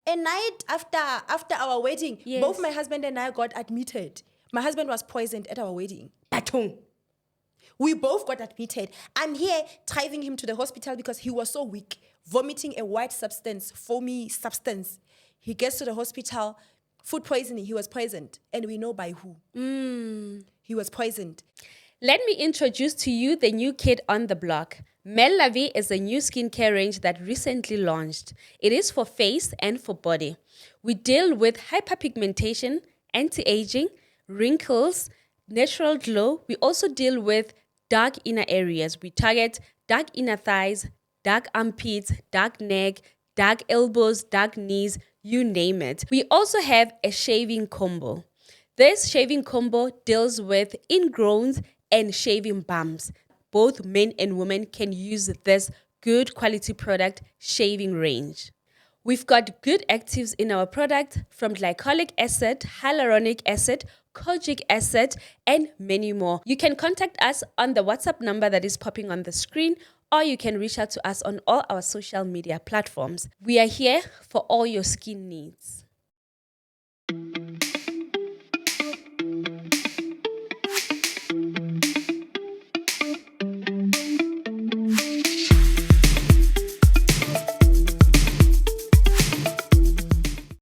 A night after our wedding, Yes. both my husband and I got admitted. My husband was poisoned at our wedding. Batong. We both got admitted. I'm here driving him to the hospital because he was so weak, vomiting a white substance, foamy substance. He gets to the hospital, food poisoning. He was poisoned, and we know by who. He was poisoned. Let me introduce to you the new kid on the block. Mellavi is a new skincare range that recently launched. It is for face and for body. We deal with hyperpigmentation, anti-aging, wrinkles, natural glow. We also deal with dark inner areas. We target dark inner thighs, dark armpits, dark neck, dark elbows, dark knees, you name it. We also have a shaving combo. This shaving combo deals with ingrowns and shaving bumps. Both men and women can use this good quality product shaving range. We've got good actives in our product from glycolic acid, hyaluronic acid, kojic acid, and many more. You can contact us on the WhatsApp number that is popping on the screen, or you can reach out to us on all our social media platforms. We are here for all your skin needs.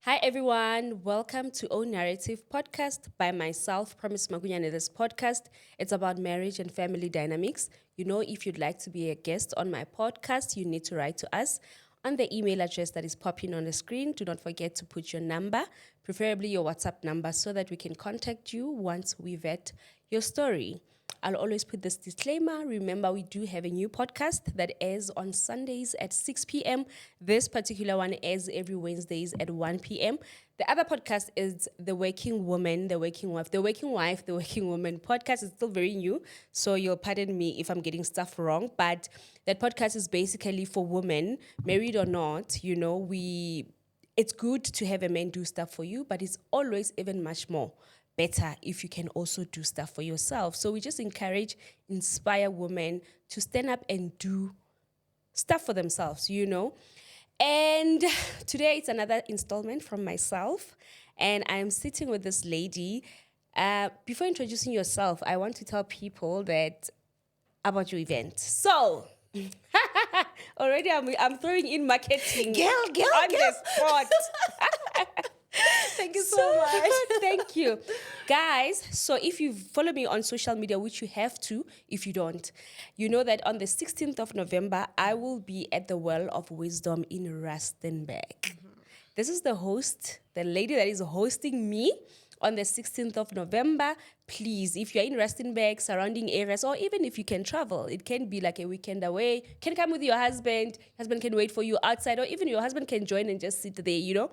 Hi everyone, welcome to O Narrative Podcast by myself, Promise Magunyane. This podcast, it's about marriage and family dynamics. You know, if you'd like to be a guest on my podcast, you need to write to us on the email address that is popping on the screen. Do not forget to put your number, preferably your WhatsApp number, so that we can contact you once we vet your story. I'll always put this disclaimer. Remember, we do have a new podcast that airs on Sundays at 6 p.m. This particular one airs every Wednesdays at 1 p.m. The other podcast is The Working Woman, The Working Wife, The Working Wife, The Working Woman podcast is still very new, so you'll pardon me if I'm getting stuff wrong, but that podcast is basically for women, married or not. You know, it's good to have a man do stuff for you, but it's always even much more better if you can also do stuff for yourself. So we just inspire women to stand up and do stuff for themselves, you know. And today it's another installment from myself, and I'm sitting with this lady. Before introducing yourself, I want to tell people that about your event. So already I'm throwing in marketing on the spot. Thank you so much. Thank you. Guys, so if you follow me on social media, which you have to, if you don't, you know that on the 16th of November, I will be at the Well of Wisdom in Rustenburg. This is the lady that is hosting me on the 16th of November. Please, if you're in Rustenburg, surrounding areas, or even if you can travel, it can be like a weekend away. You can come with your husband can wait for you outside, or even your husband can join and just sit there, you know.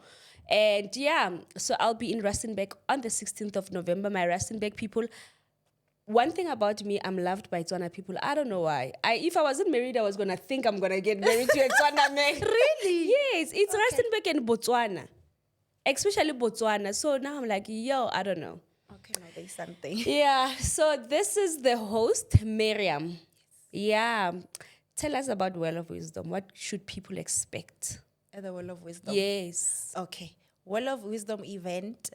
And yeah, so I'll be in Rustenburg on the 16th of November. My Rustenburg people, one thing about me, I'm loved by Tswana people. I don't know why. If I wasn't married, I was going to think I'm going to get married to a Tswana man. Really? Yes, it's Rustenburg and Botswana. Especially Botswana. So now I'm like, yo, I don't know. Okay, now there's something. Yeah, so this is the host, Meriam. Yeah. Tell us about Well of Wisdom. What should people expect? At the Well of Wisdom. Yes. Okay. Well of Wisdom event.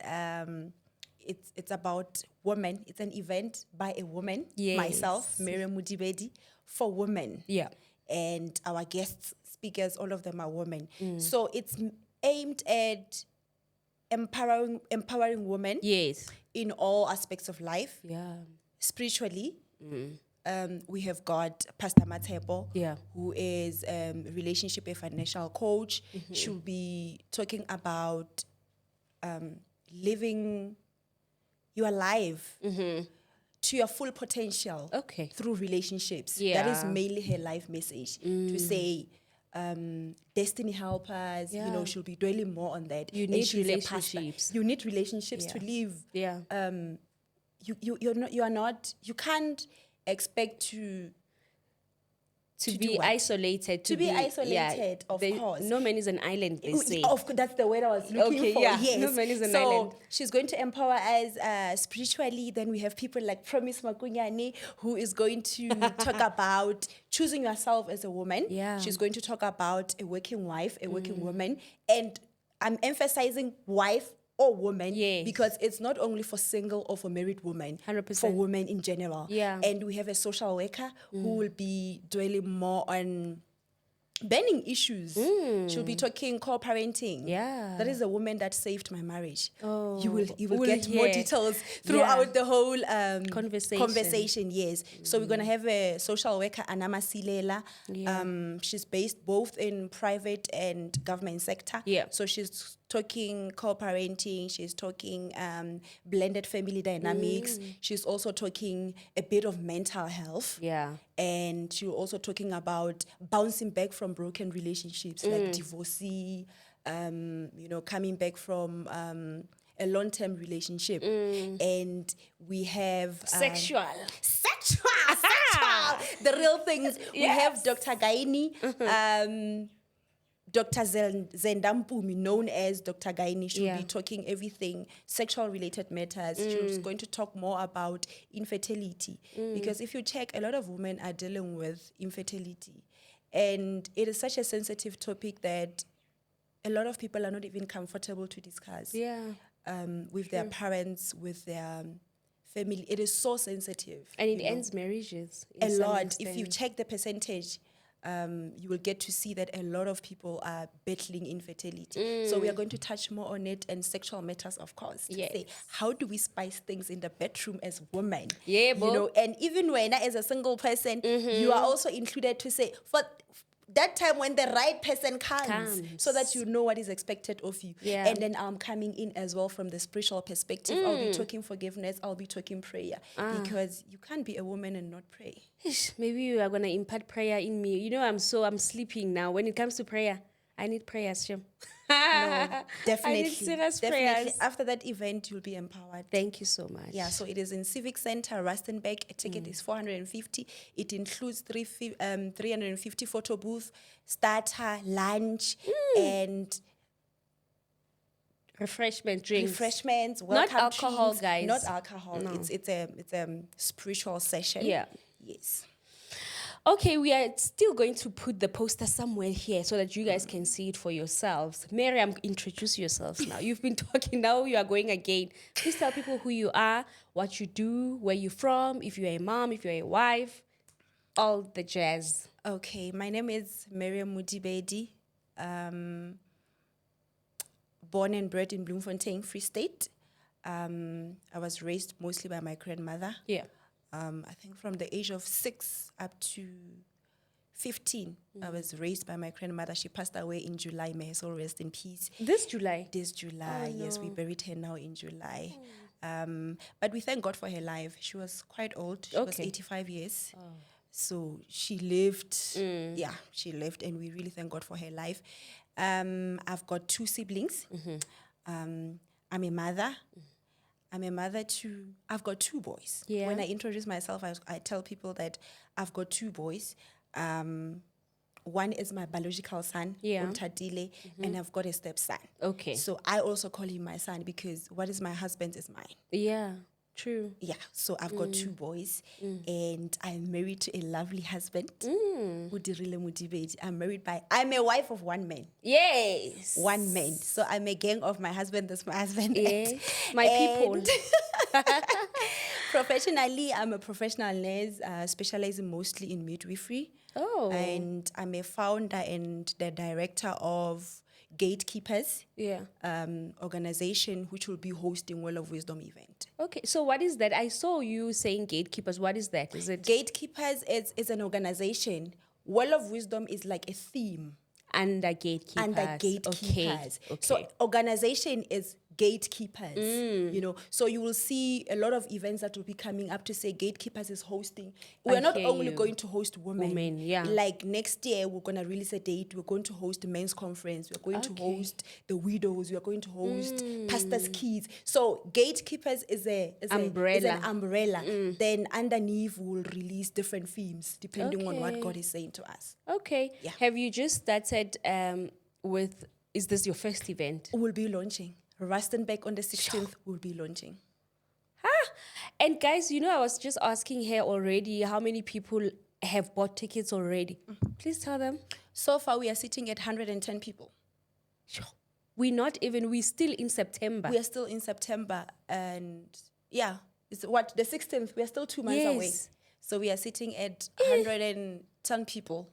It's about women. It's an event by a woman. Yes. Myself, Meriam Mudibedi, for women. Yeah. And our guest speakers, all of them are women. So it's aimed at empowering women. Yes. In all aspects of life. Yeah. Spiritually. We have got Pastor Matebo, Yeah. who is a relationship and financial coach. She'll be talking about living your life to your full potential through relationships. Yeah. That is mainly her life message, to say destiny helpers. Yeah. You know, she'll be dwelling more on that. You And need she's a pastor. relationships. You need relationships to live. Yeah. You can't expect to be isolated. be isolated, of course. No man is an island, they say. That's the word I was looking for. Yeah. Yes. No man is an island. So she's going to empower us spiritually. Then we have people like Promise Magunyane, who is going to talk about choosing yourself as a woman. Yeah. She's going to talk about a working wife, a working woman, and I'm emphasizing wife or woman Yes. because it's not only for single or for married women, 100%. for women in general. Yeah. And we have a social worker who will be dwelling more on burning issues. She'll be talking co-parenting. Yeah. That is a woman that saved my marriage. Oh, You will we'll get more hear. details throughout the whole Conversation. Yes. So we're gonna have a social worker, Anama Silela. Yeah. She's based both in private and government sector. Yeah. So she's talking co-parenting. She's talking blended family dynamics. She's also talking a bit of mental health. Yeah. And she was also talking about bouncing back from broken relationships, like divorcee, coming back from a long-term relationship. And we have Sexual. sexual, the real things. We have Dr. Gaini, Dr. Zendampumi, known as Dr. Gaini. She'll be talking everything sexual-related matters. She's going to talk more about infertility. Because if you check, a lot of women are dealing with infertility. And it is such a sensitive topic that a lot of people are not even comfortable to discuss. Yeah. With their parents, with their family. It is so sensitive. And it ends marriages. A lot. If you check the percentage, you will get to see that a lot of people are battling infertility. So we are going to touch more on it and sexual matters, of course. To say, how do we spice things in the bedroom as women? Yeah, And even when as a single person, you are also included to say, for that time when the right person comes, so that you know what is expected of you. Yeah. And then I'm coming in as well from the spiritual perspective. I'll be talking forgiveness. I'll be talking prayer. Because you can't be a woman and not pray. Maybe you are going to impart prayer in me. I'm sleeping now. When it comes to prayer, I need prayers, Shem. No, definitely. I need serious Definitely. prayers. After that event, you'll be empowered. Thank you so much. Yeah, so it is in Civic Center, Rustenburg. A ticket is 450. It includes 350 photo booth, starter, lunch, and refreshments, welcome not alcohol, drinks. guys. Not alcohol. No. It's a spiritual session. Yeah. Yes. Okay, we are still going to put the poster somewhere here so that you guys can see it for yourselves. Meriam, introduce yourselves now. You've been talking, now you are going again. Please tell people who you are, what you do, where you're from, if you're a mom, if you're a wife, all the jazz. Okay, my name is Meriam Mudibedi. Born and bred in Bloemfontein, Free State. I was raised mostly by my grandmother. Yeah. I think from the age of 6 up to 15, I was raised by my grandmother. She passed away in July. May her soul rest in peace. This July? This July, yes. We buried her now in July. But we thank God for her life. She was quite old. She was 85 years. So she lived. Yeah, she lived, and we really thank God for her life. I've got 2 siblings. I'm a mother. I've got 2 boys. Yeah. When I introduce myself, I tell people that I've got 2 boys. One is my biological son, Untadile, and I've got a stepson. Okay. So I also call him my son because what is my husband's is mine. Yeah, true. Yeah, so I've got 2 boys, and I'm married to a lovely husband, Udirile Mudibedi. I'm a wife of 1 man. Yes. 1 man. So I'm a gang of my husband. That's my husband. Yes. My people. Professionally, I'm a professional nurse, specializing mostly in midwifery. Oh. And I'm a founder and the director of Gatekeepers, organization which will be hosting Well of Wisdom event. Okay, so what is that? I saw you saying Gatekeepers. What is that? Is it Gatekeepers is an organization. Well of Wisdom is like a theme. Under Gatekeepers. Okay. So organization is Gatekeepers, So you will see a lot of events that will be coming up to say Gatekeepers is hosting. We're not only going to host women. Like next year, we're going to release a date. We're going to host a men's conference. We're going to host the widows. We're going to host pastors' kids. So Gatekeepers is an umbrella. Then underneath, we'll release different themes depending on what God is saying to us. Okay. Yeah. Have you just started with, is this your first event? We'll be launching. Rustenburg on the 16th, we'll be launching. And guys, I was just asking her already how many people have bought tickets already. Please tell them. So far, we are sitting at 110 people. We're still in September. We are still in September, and yeah, it's what, the 16th. We are still 2 months away. Yes. So we are sitting at 110 people.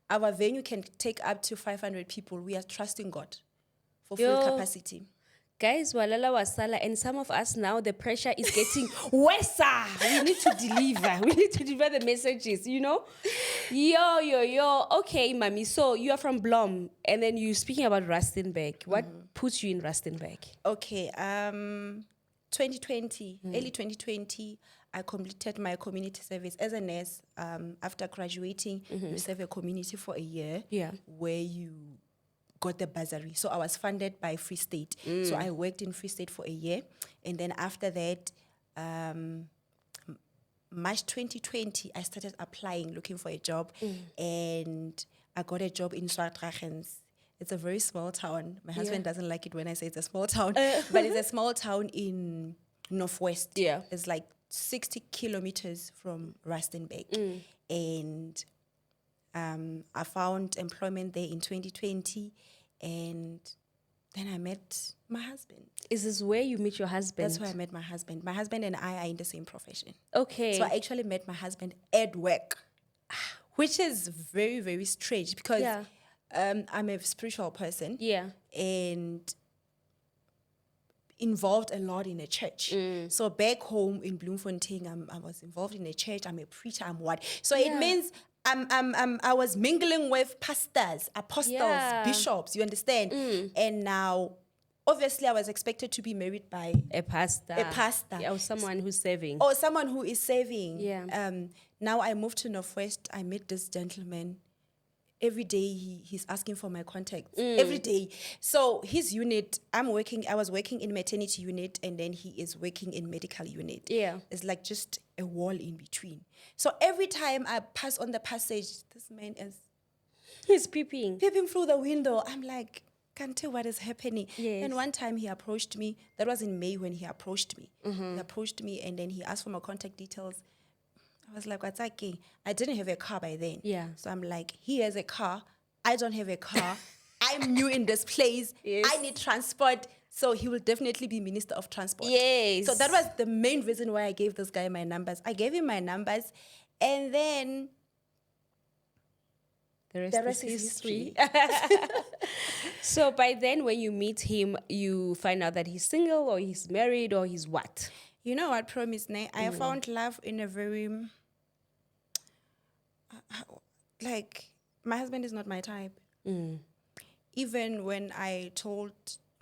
Our venue can take up to 500 people. We are trusting God for full Yo. capacity. Guys, walala wasala, and some of us now, the pressure is getting worse. We need to deliver. We need to deliver the messages, you know? Yo. Okay, Mami, so you are from Blom, and then you're speaking about Rustenburg. What puts you in Rustenburg? Okay, 2020, early 2020, I completed my community service as a nurse. After graduating, you serve a community for a year, Yeah. where you got the bursary. So I was funded by Free State. So I worked in Free State for a year. And then after that, March 2020, I started applying, looking for a job. And I got a job in Swartragens. It's a very small town. My husband doesn't like it when I say it's a small town, but it's a small town in Northwest. Yeah. It's like 60 kilometers from Rustenburg. And I found employment there in 2020, and then I met my husband. Is this where you meet your husband? That's where I met my husband. My husband and I are in the same profession. Okay. So I actually met my husband at work, which is very, very strange because I'm a spiritual person. Yeah. And involved a lot in a church. So back home in Bloemfontein, I was involved in a church. I'm a preacher. I'm what? So it means I was mingling with pastors, apostles, bishops. You understand? And now, obviously, I was expected to be married by A pastor. Yeah, or someone who's serving. or someone who is serving. Yeah. Now I moved to Northwest. I met this gentleman. Every day he's asking for my contacts. Every day. So his unit, I was working in maternity unit, and then he is working in medical unit. Yeah. It's like just a wall in between. So every time I pass on the passage, this man is He's peeping. peeping through the window. I'm like, can't tell what is happening. Yes. And one time he approached me. That was in May when he approached me. He approached me, and then he asked for my contact details. I was like, what's that? I didn't have a car by then. Yeah. So I'm like, he has a car. I don't have a car. I'm new in this place. Yes. I need transport. So he will definitely be Minister of Transport. Yes. So that was the main reason why I gave this guy my numbers. I gave him my numbers, and then The the rest is history. So by then, when you meet him, you find out that he's single or he's married or he's what? You know what, Promise, ne? I found love in a very, like, my husband is not my type. Even when I told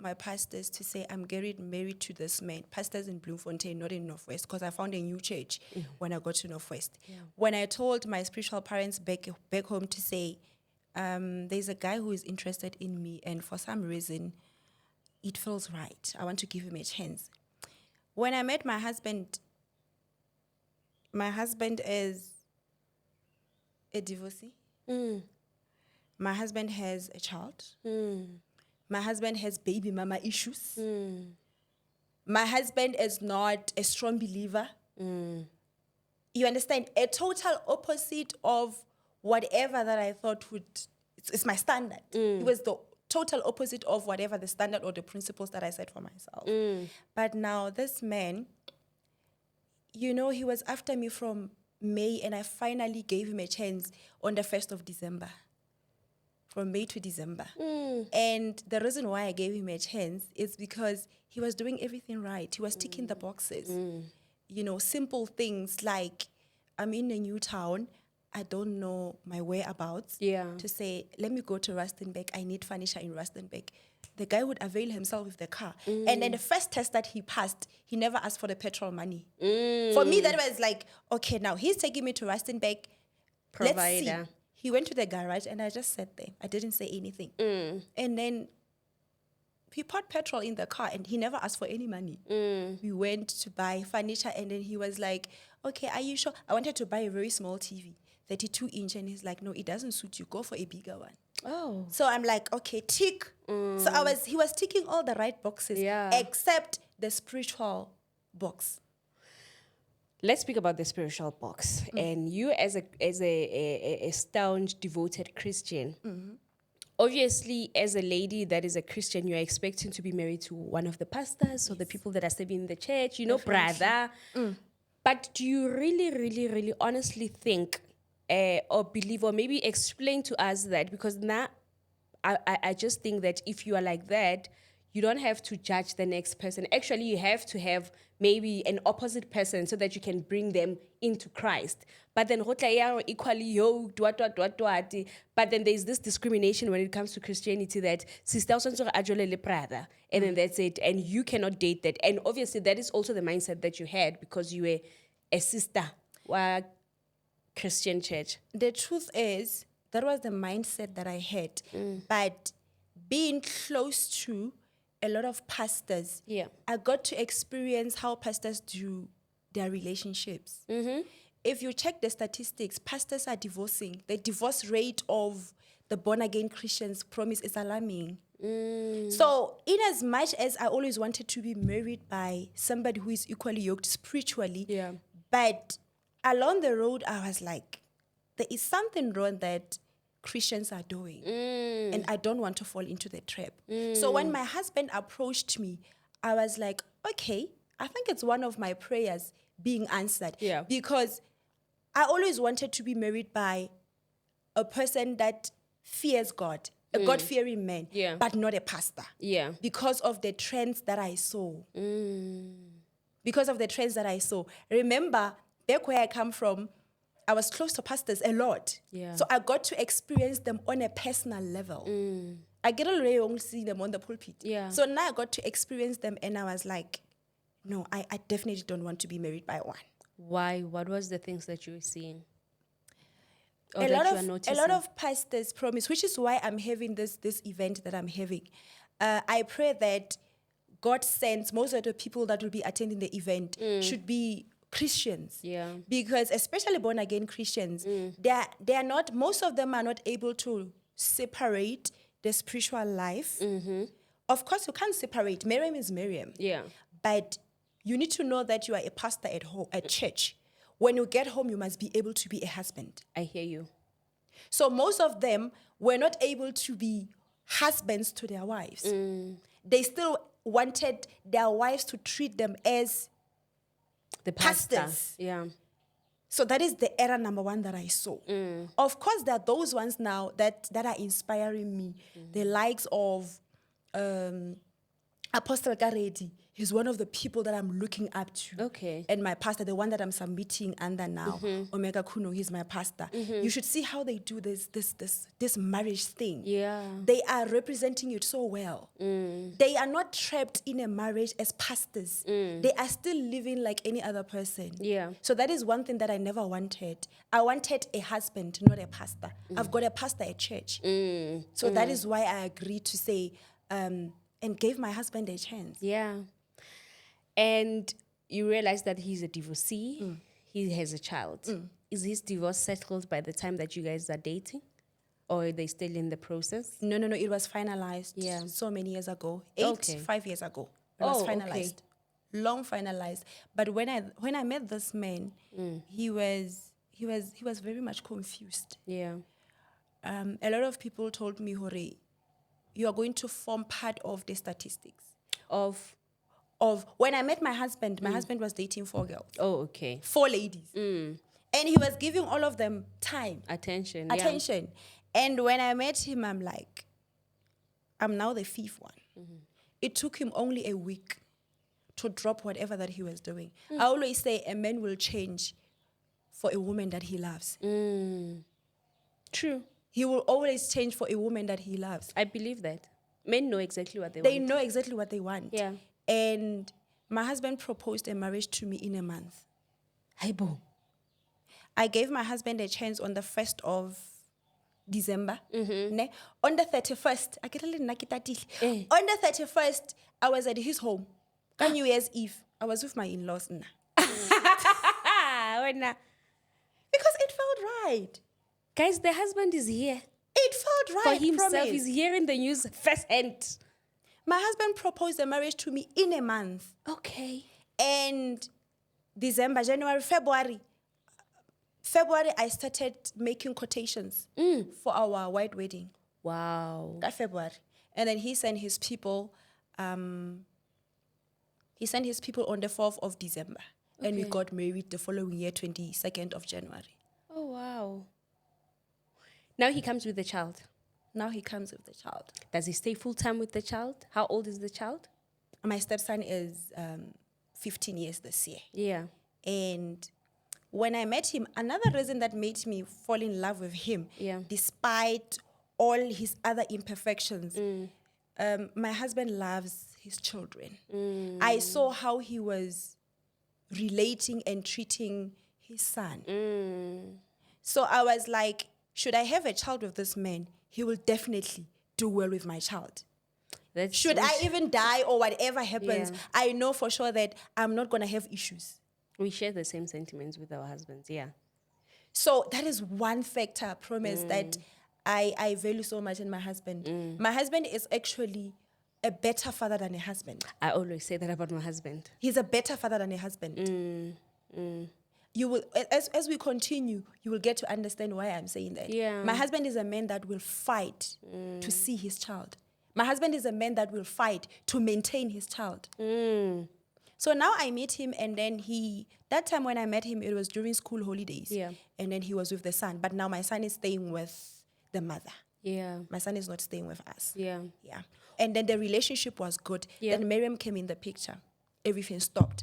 my pastors to say, I'm getting married to this man, pastors in Bloemfontein, not in Northwest, because I found a new church when I got to Northwest. When I told my spiritual parents back home to say, there's a guy who is interested in me, and for some reason, it feels right. I want to give him a chance. When I met my husband is a divorcee. My husband has a child. My husband has baby mama issues. My husband is not a strong believer. You understand? A total opposite of whatever that I thought it's my standard. It was the total opposite of whatever the standard or the principles that I set for myself. But now this man, he was after me from May, and I finally gave him a chance on the 1st of December. From May to December. And the reason why I gave him a chance is because he was doing everything right. He was ticking the boxes. Simple things like, I'm in a new town. I don't know my whereabouts. To say, let me go to Rustenburg. I need furniture in Rustenburg. The guy would avail himself with the car. And then the first test that he passed, he never asked for the petrol money. For me, that was like, okay, now he's taking me to Rustenburg. Provider. Let's see. He went to the garage, and I just sat there. I didn't say anything. And then he poured petrol in the car, and he never asked for any money. We went to buy furniture, and then he was like, okay, are you sure? I wanted to buy a very small TV, 32-inch, and he's like, no, it doesn't suit you. Go for a bigger one. Oh. So I'm like, okay, tick. So he was ticking all the right boxes, except the spiritual box. Let's speak about the spiritual box. And you, as a staunch, devoted Christian, obviously, as a lady that is a Christian, you're expecting to be married to one of the pastors or the people that are serving in the church, brother. But do you really, really, really honestly think or believe or maybe explain to us that? Because now I just think that if you are like that, you don't have to judge the next person. Actually, you have to have maybe an opposite person so that you can bring them into Christ. But then equally yoked, but then there's this discrimination when it comes to Christianity that sister brother, and then that's it. And you cannot date that. And obviously that is also the mindset that you had because you were a sister wa Christian church. The truth is, that was the mindset that I had. But being close to a lot of pastors, I got to experience how pastors do their relationships. If you check the statistics, pastors are divorcing. The divorce rate of the born-again Christians, promise, is alarming. So in as much as I always wanted to be married by somebody who is equally yoked spiritually, but along the road, I was like, there is something wrong that Christians are doing. And I don't want to fall into the trap. So when my husband approached me, I was like, okay, I think it's one of my prayers being answered. Because I always wanted to be married by a person that fears God, a God-fearing man, but not a pastor. Because of the trends that I saw. Because of the trends that I saw. Remember, back where I come from, I was close to pastors a lot. So I got to experience them on a personal level. I get already only see them on the pulpit. So now I got to experience them and I was like, no, I definitely don't want to be married by one. Why? What was the things that you were seeing? Or A that lot you are noticing? a lot of pastors promise, which is why I'm having this event that I'm having. I pray that God sends most of the people that will be attending the event should be Christians. Because especially born again Christians, they are not, most of them are not able to separate the spiritual life. Of course, you can't separate. Meriam is Meriam. But you need to know that you are a pastor at home, at church. When you get home, you must be able to be a husband. I hear you. So most of them were not able to be husbands to their wives. They still wanted their wives to treat them as the pastor. pastors. So that is the error number one that I saw. Of course, there are those ones now that are inspiring me. The likes of Apostle Garedi. He's one of the people that I'm looking up to. And my pastor, the one that I'm submitting under now, Omega Kuno, he's my pastor. You should see how they do this marriage thing. They are representing it so well. They are not trapped in a marriage as pastors. They are still living like any other person. So that is one thing that I never wanted. I wanted a husband, not a pastor. I've got a pastor at church. So that is why I agreed to say, and gave my husband a chance. And you realize that he's a divorcee. He has a child. Is his divorce settled by the time that you guys are dating? Or are they still in the process? No. It was finalized so many years ago. 5 years ago. It was finalized. Long finalized. But when I met this man, he was very much confused. A lot of people told me, Hore, you are going to form part of the statistics. Of when I met my husband was dating 4 girls. 4 ladies. And he was giving all of them time. Attention. And when I met him, I'm like, I'm now the 5th one. It took him only a week to drop whatever that he was doing. I always say a man will change for a woman that he loves. True. He will always change for a woman that he loves. I believe that. Men know exactly what they want. They know exactly what they want. And my husband proposed a marriage to me in a month. I gave my husband a chance on the 1st of December. On the 31st, on the 31st, I was at his home. On New Year's Eve, I was with my in-laws. Because it felt right. Guys, the husband is here. It felt right. For himself, promise. He's hearing the news firsthand. My husband proposed a marriage to me in a month. And December, January, February, I started making quotations for our white wedding. Wow. That February. And then he sent his people on the 4th of December. And we Okay. got married the following year, 22nd of January. Oh, wow. Now he comes with the child. Now he comes with the child. Does he stay full time with the child? How old is the child? My stepson is 15 years this year. Yeah. And when I met him, another reason that made me fall in love with him, Yeah. despite all his other imperfections, my husband loves his children. I saw how he was relating and treating his son. So I was like, should I have a child with this man? He will definitely do well with my child. That's Should I even die or whatever happens, Yeah. I know for sure that I'm not going to have issues. We share the same sentiments with our husbands. Yeah. So that is one factor, I promise, that I value so much in my husband. My husband is actually a better father than a husband. I always say that about my husband. He's a better father than a husband. You will, as we continue, you will get to understand why I'm saying that. Yeah. My husband is a man that will fight to see his child. My husband is a man that will fight to maintain his child. So now I meet him, and then that time when I met him, it was during school holidays. Yeah. And then he was with the son. But now my son is staying with the mother. Yeah. My son is not staying with us. Yeah. Yeah. And then the relationship was good. Yeah. Then Meriam came in the picture. Everything stopped.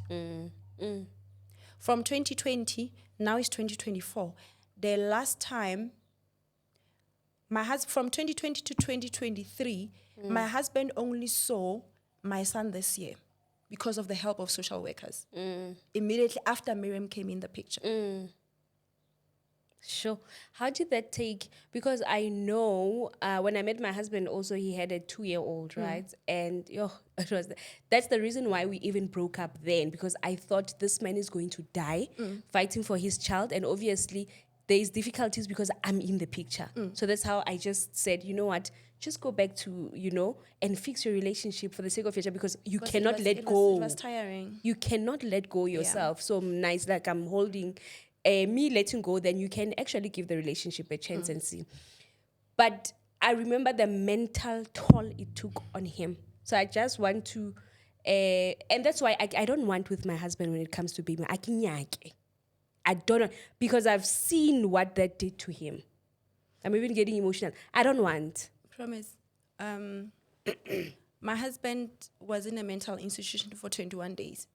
From 2020, now it's 2024. The last time, from 2020 to 2023, my husband only saw my son this year because of the help of social workers. Immediately after Miriam came in the picture. Sure. How did that take? Because I know when I met my husband, also he had a 2-year-old, right? And that's the reason why we even broke up then, because I thought this man is going to die fighting for his child, and obviously there is difficulties because I'm in the picture. So that's how I just said, you know what? Just go back to and fix your relationship for the sake of your child, because you cannot let go. It was tiring. You cannot let go yourself. So nice, like I'm holding. Me letting go, then you can actually give the relationship a chance and see. But I remember the mental toll it took on him. So I just want to, and that's why I don't want with my husband when it comes to baby. I don't know, because I've seen what that did to him. I'm even getting emotional. I don't want. Promise. My husband was in a mental institution for 21 days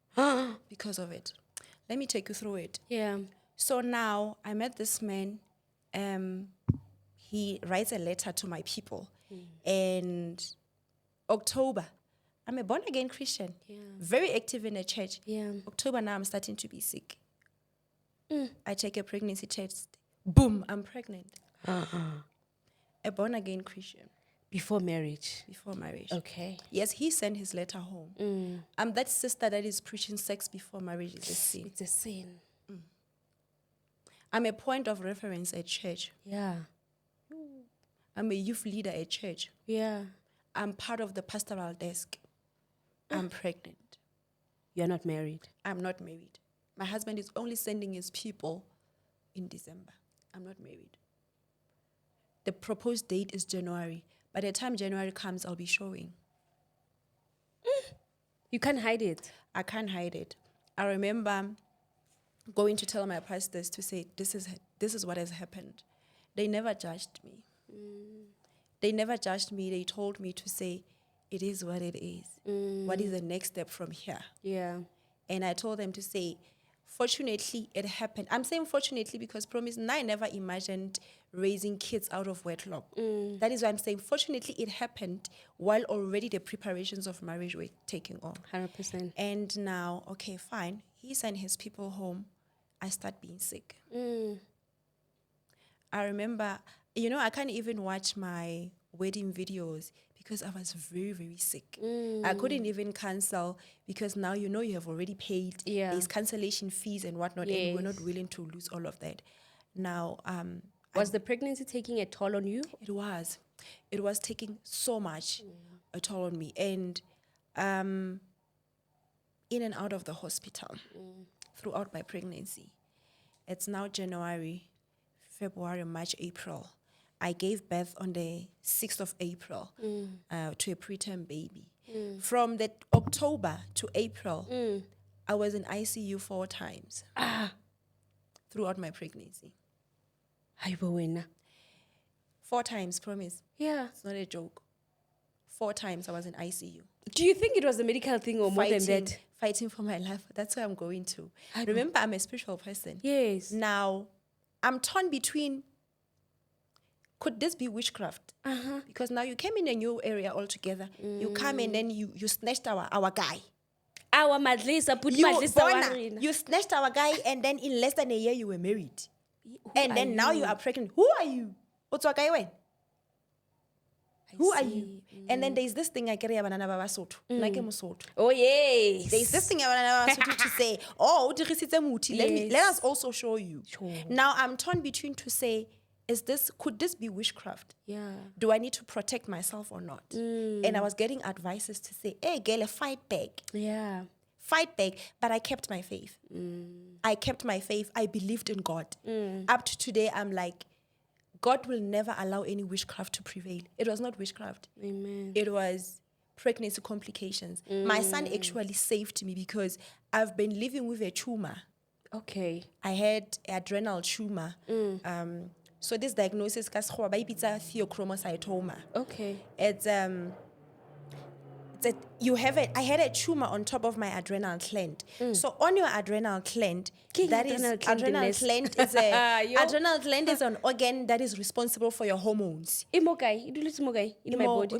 because of it. Let me take you through it. Yeah. So now I met this man. He writes a letter to my people. And October, I'm a born-again Christian. Yeah. Very active in the church. Yeah. October now I'm starting to be sick. I take a pregnancy test. Boom, I'm pregnant. A born-again Christian. Before marriage. Before marriage. Okay. Yes, he sent his letter home. I'm that sister that is preaching sex before marriage is a sin. It's a sin. I'm a point of reference at church. Yeah. I'm a youth leader at church. Yeah. I'm part of the pastoral desk. I'm pregnant. You're not married. I'm not married. My husband is only sending his people in December. I'm not married. The proposed date is January. By the time January comes, I'll be showing. You can't hide it. I can't hide it. I remember going to tell my pastors to say, this is what has happened. They never judged me. They never judged me. They told me to say, it is what it is. What is the next step from here? Yeah. And I told them to say, fortunately, it happened. I'm saying fortunately because promise, I never imagined raising kids out of wedlock. That is why I'm saying fortunately it happened while already the preparations of marriage were taking on. 100%. And now, okay, fine. He sent his people home. I start being sick. I remember, I can't even watch my wedding videos because I was very, very sick. I couldn't even cancel because now you have already paid. Yeah. There's cancellation fees and whatnot, and we're not willing to lose all of that. Now, Was the pregnancy taking a toll on you? it was taking so much a toll on me, and in and out of the hospital throughout my pregnancy. It's now January, February, March, April. I gave birth on the 6th of April to a preterm baby. From the October to April, I was in ICU 4 times throughout my pregnancy. Hayibo wena. 4 times, promise. Yeah. It's not a joke. 4 times I was in ICU. Do you think it was a medical thing or more than that? Fighting for my life. That's where I'm going to. Remember, I'm a spiritual person. Yes. Now, I'm torn between, could this be witchcraft? Because now you came in a new area altogether. You come and then you snatched our guy. Our madlisa put You, madlisa Bona, warina. you snatched our guy and then in less than a year you were married. And then now you are pregnant. Who are you? What's your guy when? Who are you? And then there's this thing I carry banana baba soto. Like a musoto. Oh yes. There's this thing I to say, oh, let us also show you. Sure. Now I'm torn between to say, could this be witchcraft? Yeah. Do I need to protect myself or not? And I was getting advices to say, hey, girl, fight back. Yeah. Fight back. But I kept my faith. I kept my faith. I believed in God. Up to today, I'm like, God will never allow any witchcraft to prevail. It was not witchcraft. Amen. It was pregnancy complications. My son actually saved me because I've been living with a tumor. Okay. I had adrenal tumor. So this diagnosis is pheochromocytoma. Okay. I had a tumor on top of my adrenal gland. So on your adrenal gland, adrenal gland is an organ that is responsible for your hormones. Imogai. In my body.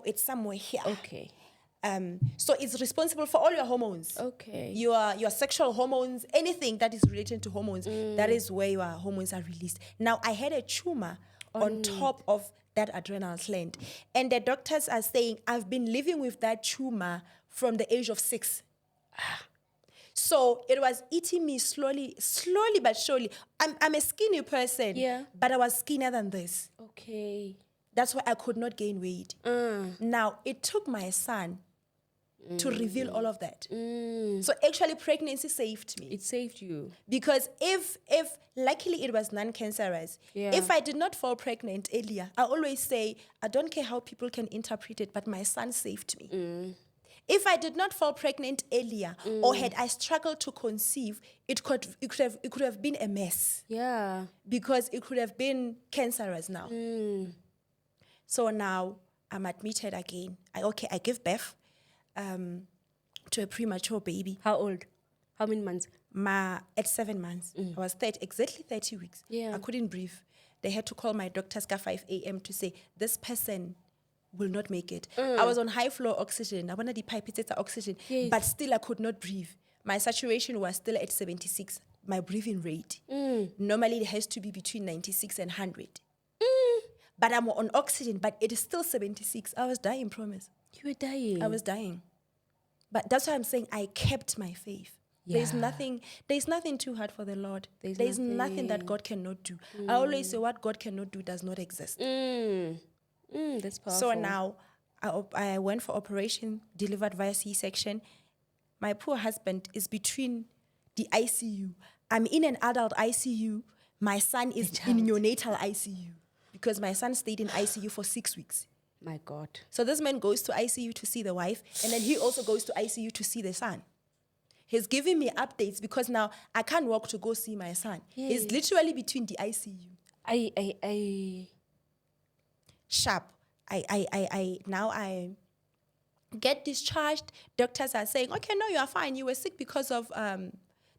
It's somewhere here. Okay. So it's responsible for all your hormones. Okay. Your sexual hormones, anything that is related to hormones, that is where your hormones are released. Now, I had a tumor on top of that adrenal gland. And the doctors are saying, I've been living with that tumor from the age of 6. So it was eating me slowly but surely. I'm a skinny person, but I was skinnier than this. Okay. That's why I could not gain weight. Now, it took my son to reveal all of that. So actually, pregnancy saved me. It saved you. Because if luckily it was non-cancerous, if I did not fall pregnant earlier, I always say, I don't care how people can interpret it, but my son saved me. If I did not fall pregnant earlier, or had I struggled to conceive, it could have been a mess. Yeah. Because it could have been cancerous now. So now I'm admitted again. I give birth to a premature baby. How old? How many months? At 7 months. I was exactly 30 weeks. Yeah. I couldn't breathe. They had to call my doctors at 5 a.m. to say, this person will not make it. I was on high flow oxygen. I wanted the pipette oxygen, but still I could not breathe. My saturation was still at 76, my breathing rate. Normally it has to be between 96 and 100. But I'm on oxygen, but it is still 76. I was dying, promise. You were dying. I was dying. But that's why I'm saying I kept my faith. There's nothing too hard for the Lord. There's nothing that God cannot do. I always say what God cannot do does not exist. That's powerful. So now I went for operation, delivered via C-section. My poor husband is between the ICU. I'm in an adult ICU. My son is in neonatal ICU because my son stayed in ICU for 6 weeks. My God. So this man goes to ICU to see the wife, and then he also goes to ICU to see the son. He's giving me updates because now I can't walk to go see my son. He's literally between the ICU. Sharp. Now I get discharged. Doctors are saying, okay, no, you are fine. You were sick because of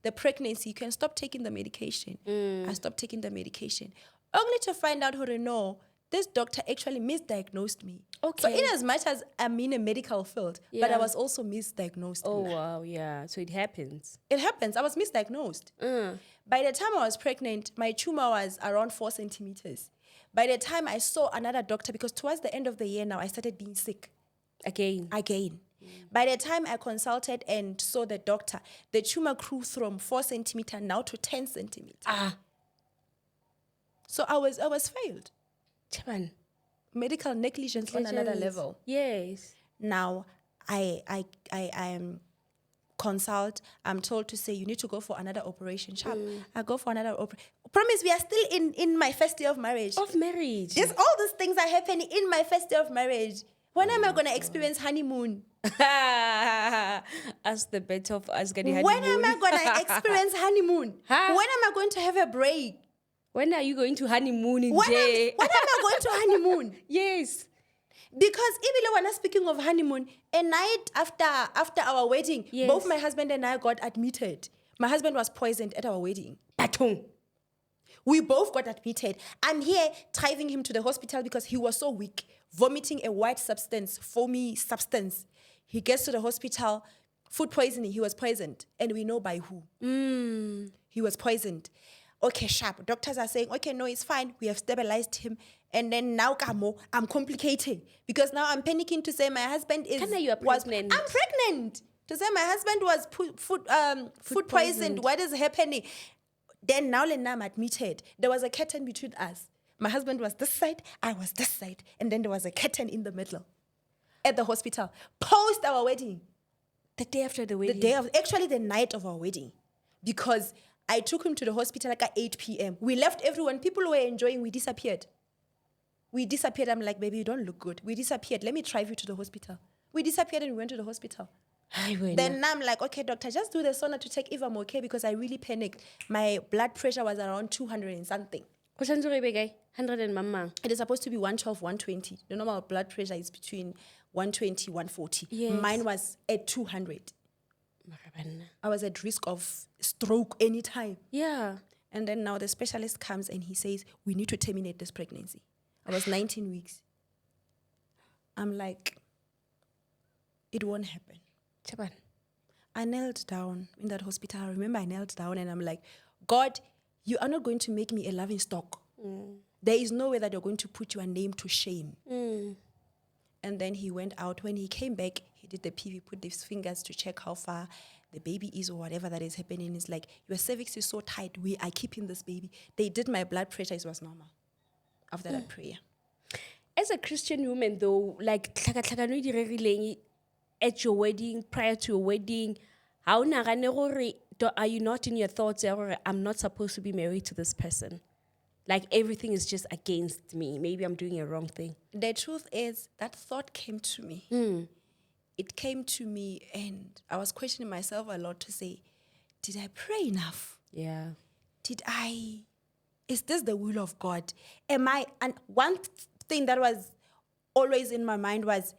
the pregnancy. You can stop taking the medication. I stopped taking the medication. Only to find out, no, this doctor actually misdiagnosed me. Okay. So in as much as I'm in a medical field, but I was also misdiagnosed. Oh, wow, yeah. So it happens. It happens. I was misdiagnosed. By the time I was pregnant, my tumor was around 4 centimeters. By the time I saw another doctor, because towards the end of the year now, I started being sick. Again. By the time I consulted and saw the doctor, the tumor grew from 4 centimeters now to 10 centimeters. So I was failed. Medical negligence on another level. Yes. Now I consult. I'm told to say, you need to go for another operation. Sharp. I go for another operation. Promise, we are still in my first year of marriage. Of marriage. All these things are happening in my first year of marriage. When am I going to experience honeymoon? As the better of us getting When am I going to experience honeymoon? Huh? When am I going to have a break? When are you going to honeymoon in When am Jay? I going to honeymoon? Yes. Because even when speaking of honeymoon, a night after our wedding, Yes. both my husband and I got admitted. My husband was poisoned at our wedding. Batong. We both got admitted. I'm here driving him to the hospital because he was so weak, vomiting a white substance, foamy substance. He gets to the hospital, food poisoning, he was poisoned. And we know by who. He was poisoned. Okay, sharp. Doctors are saying, okay, no, it's fine. We have stabilized him. And then now, Kamo, I'm complicated. Because now I'm panicking to say my husband is... Kana, you are pregnant. I'm pregnant. To say my husband was food poisoned. What is happening? Then now I'm admitted. There was a curtain between us. My husband was this side, I was this side. And then there was a curtain in the middle at the hospital. Post our wedding. The day after the wedding. Actually the night of our wedding. Because I took him to the hospital like at 8 p.m. We left everyone. People were enjoying. We disappeared. I'm like, baby, you don't look good. We disappeared. Let me drive you to the hospital. We disappeared and we went to the hospital. Then I'm like, okay, doctor, just do the sonar to check if I'm okay because I really panicked. My blood pressure was around 200 and something. 100 and mama. It is supposed to be 112, 120. The normal blood pressure is between 120, 140. Yes. Mine was at 200. I was at risk of stroke anytime. Yeah. And then now the specialist comes and he says, we need to terminate this pregnancy. I was 19 weeks. I'm like, it won't happen. Chaban. I knelt down in that hospital. I remember I knelt down and I'm like, God, you are not going to make me a laughing stock. There is no way that you're going to put your name to shame. And then he went out. When he came back, he did the PV, put his fingers to check how far the baby is or whatever that is happening. It's like, your cervix is so tight. We are keeping this baby. They did my blood pressure. It was normal after that prayer. As a Christian woman, though, like, at your wedding, prior to your wedding, how are you not in your thoughts, I'm not supposed to be married to this person? Like, everything is just against me. Maybe I'm doing a wrong thing. The truth is, that thought came to me. It came to me, and I was questioning myself a lot to say, did I pray enough? Yeah. Is this the will of God? And one thing that was always in my mind was,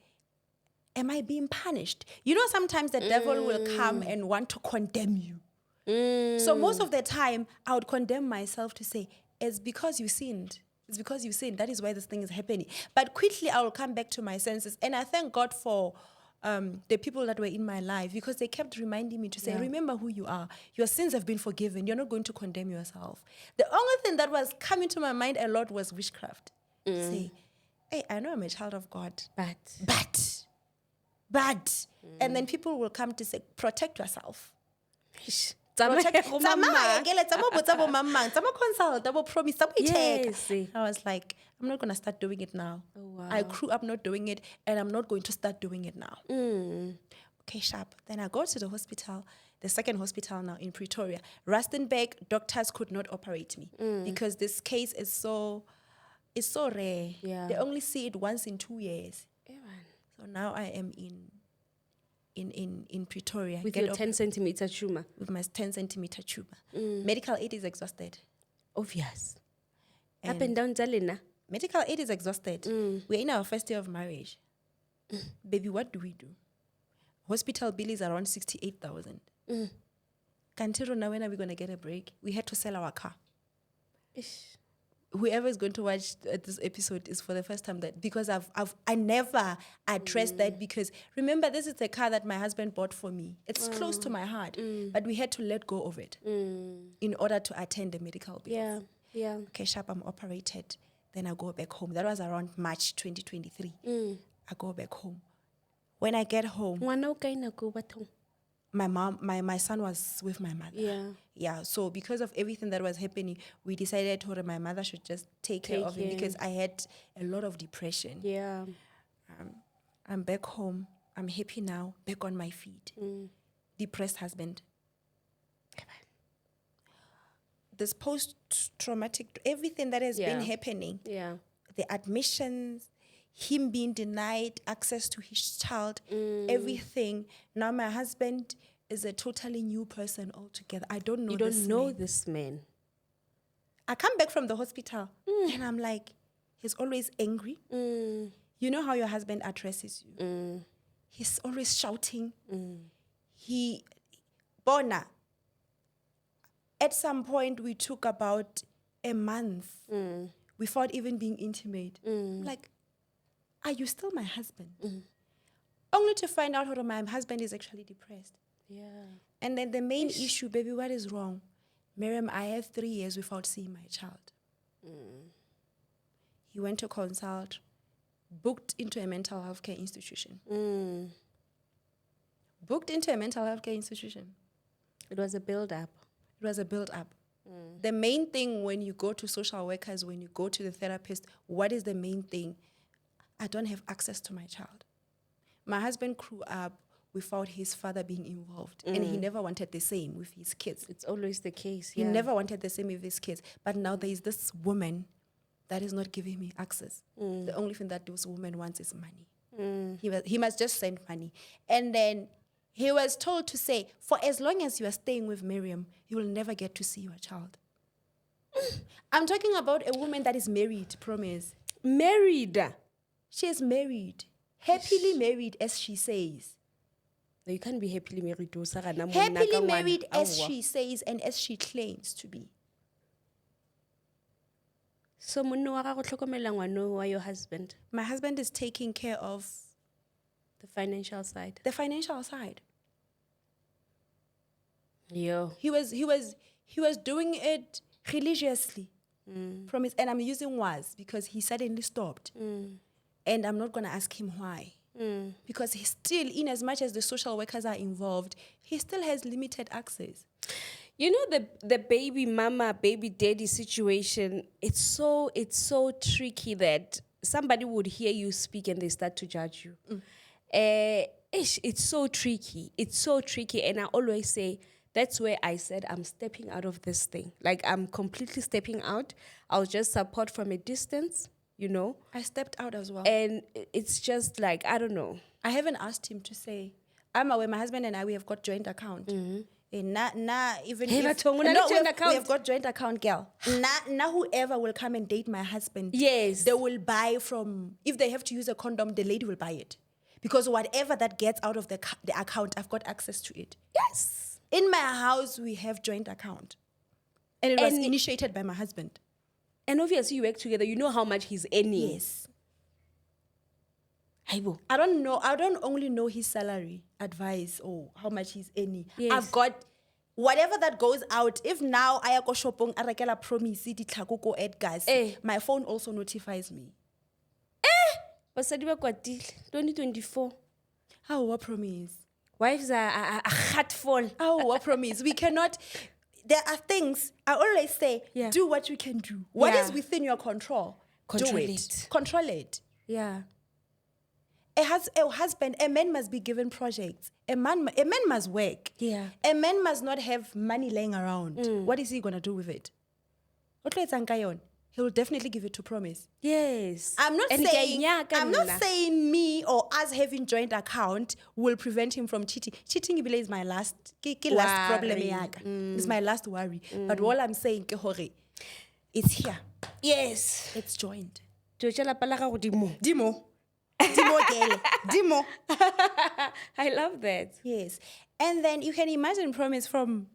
am I being punished? You know, sometimes the devil will come and want to condemn you. So most of the time, I would condemn myself to say, it's because you sinned. It's because you sinned. That is why this thing is happening. But quickly, I will come back to my senses. And I thank God for the people that were in my life because they kept reminding me to say, remember who you are. Your sins have been forgiven. You're not going to condemn yourself. The only thing that was coming to my mind a lot was witchcraft. Say, hey, I know I'm a child of God. But. And then people will come to say, protect yourself. I was like, I'm not going to start doing it now. Oh, wow. I grew up not doing it, and I'm not going to start doing it now. Okay, sharp. Then I go to the hospital, the second hospital now in Pretoria. Rustenburg, doctors could not operate me because this case is so rare. Yeah. They only see it once in 2 years. Yeah, So now I am in Pretoria. with your 10 centimeter tumor. With my 10 centimeter tumor. Medical aid is exhausted. Obvious. And Up and down, Jalina. medical aid is exhausted. We're in our first year of marriage. Baby, what do we do? Hospital bill is around 68,000. Kantiro, now when are we going to get a break? We had to sell our car. Whoever is going to watch this episode is for the first time that because I never addressed that because remember this is the car that my husband bought for me. It's close to my heart, but we had to let go of it in order to attend the medical bills. Yeah. Okay, sharp, I'm operated. Then I go back home. That was around March 2023. I go back home. When I get home, my son was with my mother. Yeah. So because of everything that was happening, we decided that my mother should just take care of him because I had a lot of depression. Yeah. I'm back home. I'm happy now, back on my feet. depressed husband. This post-traumatic, everything that has been happening, Yeah. the admissions, him being denied access to his child, everything. Now my husband is a totally new person altogether. I don't know You don't this know man. this man. I come back from the hospital and I'm like, he's always angry. You know how your husband addresses you? He's always shouting. Bona, at some point we took about a month without even being intimate. I'm like, are you still my husband? Only to find out that my husband is actually depressed. Yeah. And then the main issue, baby, what is wrong? Miriam, I have 3 years without seeing my child. He went to consult, booked into a mental health care institution. Booked into a mental health care institution. It was a build-up. It was a build-up. The main thing when you go to social workers, when you go to the therapist, what is the main thing? I don't have access to my child. My husband grew up without his father being involved, and he never wanted the same with his kids. It's always the case. He never wanted the same with his kids. But now there is this woman that is not giving me access. The only thing that this woman wants is money. He must just send money. And then he was told to say, for as long as you are staying with Miriam, you will never get to see your child. I'm talking about a woman that is married, promise. Married. She is married. Happily married, as she says. No, you can't be happily married. Happily married, as she says, and as she claims to be. So, monna wa gago tlhokomela ngwana wa your husband, My husband is taking care of the financial side. the financial side. Yo. He was doing it religiously. From his, and I'm using was because he suddenly stopped. And I'm not going to ask him why. Because he still, in as much as the social workers are involved, he still has limited access. You know the baby mama, baby daddy situation, it's so tricky that somebody would hear you speak and they start to judge you. It's so tricky. It's so tricky. And I always say, that's where I said I'm stepping out of this thing. Like, I'm completely stepping out. I'll just support from a distance, you know. I stepped out as well. And it's just like, I don't know. I haven't asked him to say, I'm aware my husband and I, we have got joint account. And even Hey, if, Bathong, we account. have got joint account, girl. Now whoever will come and date my husband, Yes. they will buy from, if they have to use a condom, the lady will buy it. Because whatever that gets out of the account, I've got access to it. Yes. In my house, we have joint account. And it was initiated by my husband. And obviously you work together, you know how much he's earning. Yes. Aibo. I don't know. I don't only know his salary advice or how much he's earning. Yes. I've got whatever that goes out. If now I go shopping, I rekela promise di tlhakoko at gas. My phone also notifies me. Basadi ba kwatile, 2024. How what promise? Wives are heartful. Oh, what promise? We cannot. There are things I always say. Yeah. Do what you can do. What is Yeah. within your control? Control do it. Control it. Yeah. A husband, a man must be given projects. A man must work. Yeah. A man must not have money laying around. What is he going to do with it? He will definitely give it to promise. Yes. I'm not And saying me or us having joint account will prevent him from cheating. Cheating is my last problem. It's my last worry. But all I'm saying, it's here. Yes. It's joined. Dimo. Dimo. I love that. Yes. And then you can imagine promise from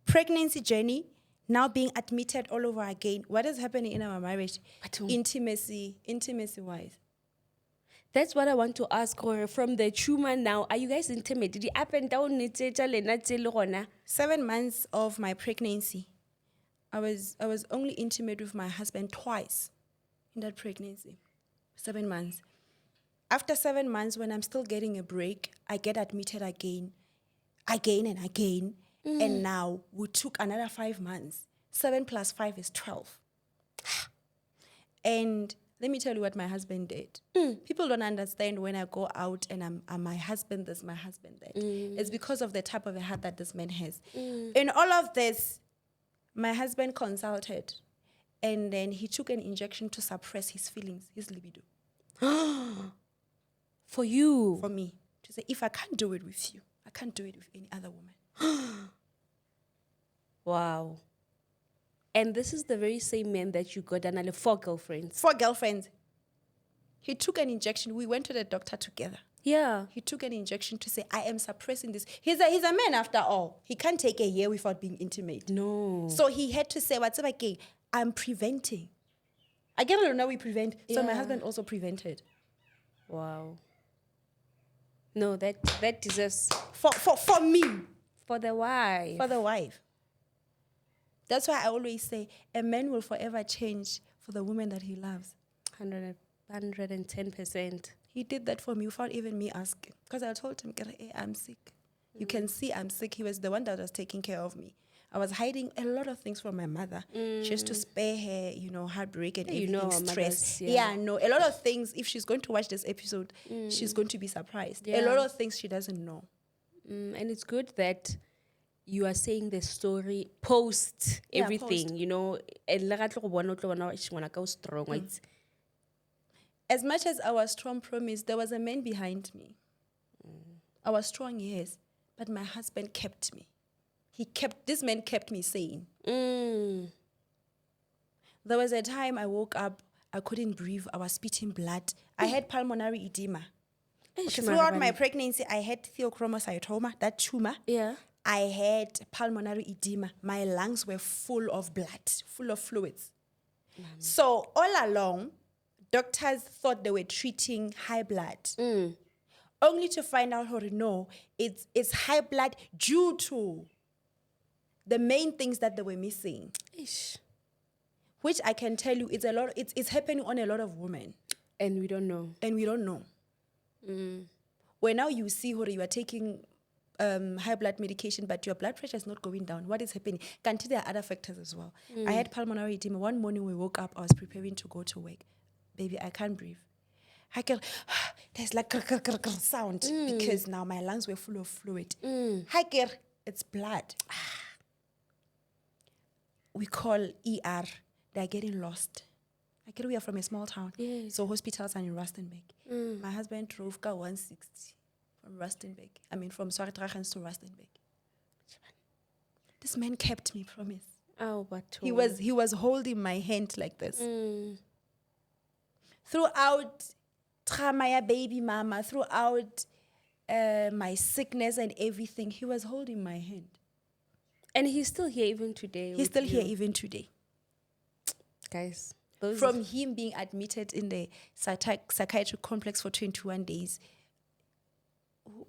pregnancy journey, now being admitted all over again. What is happening in our marriage? Intimacy wise. That's what I want to ask her. From the tumor now, are you guys intimate? Did it up and down? 7 months of my pregnancy, I was only intimate with my husband twice in that pregnancy. 7 months. After 7 months, when I'm still getting a break, I get admitted again and again. And now we took another 5 months. 7 plus 5 is 12. And Let me tell you what my husband did. People don't understand when I go out and I'm my husband this, my husband that. It's because of the type of a heart that this man has. In all of this, my husband consulted, and then he took an injection to suppress his feelings, his libido. For you. For me. To say, if I can't do it with you, I can't do it with any other woman. Wow. And this is the very same man that you got another 4 girlfriends. 4 girlfriends. He took an injection. We went to the doctor together. Yeah. He took an injection to say, I am suppressing this. He's a man after all. He can't take a year without being intimate. No. So he had to say, whatever, I'm preventing. I get it, now we prevent. So my husband also prevented. Wow. No, that deserves... For me. For the wife. For the wife. That's why I always say, a man will forever change for the woman that he loves. 110%. He did that for me without even me asking. Because I told him, hey, I'm sick. You can see I'm sick. He was the one that was taking care of me. I was hiding a lot of things from my mother, just to spare her, heartbreak and everything, stress. No, a lot of things. If she's going to watch this episode, she's going to be surprised. A lot of things she doesn't know. And it's good that you are saying the story post everything, post. As much as I was strong, promise, there was a man behind me. I was strong, yes, but my husband kept me. This man kept me sane. There was a time I woke up, I couldn't breathe, I was spitting blood. I had pulmonary edema. Throughout my pregnancy, I had pheochromocytoma, that tumor. Yeah. I had pulmonary edema. My lungs were full of blood, full of fluids. So all along, doctors thought they were treating high blood. Only to find out, no, it's high blood due to the main things that they were missing. Ish. Which I can tell you, it's happening on a lot of women. And we don't know. Where now you see you are taking high blood medication, but your blood pressure is not going down. What is happening? Can't there are other factors as well. I had pulmonary edema. One morning we woke up, I was preparing to go to work. Baby, I can't breathe. There's like sound because now my lungs were full of fluid. It's blood. We call ER. They're getting lost. We are from a small town. Yes. So hospitals are in Rustenburg. My husband drove car 160 from Rustenburg. From Swartragens to Rustenburg. This man kept me, promise. Oh, but he was holding my hand like this. Throughout trauma, baby mama, throughout my sickness and everything, he was holding my hand. And he's still here even today. He's still here even today. Guys. From him being admitted in the psychiatric complex for 21 days,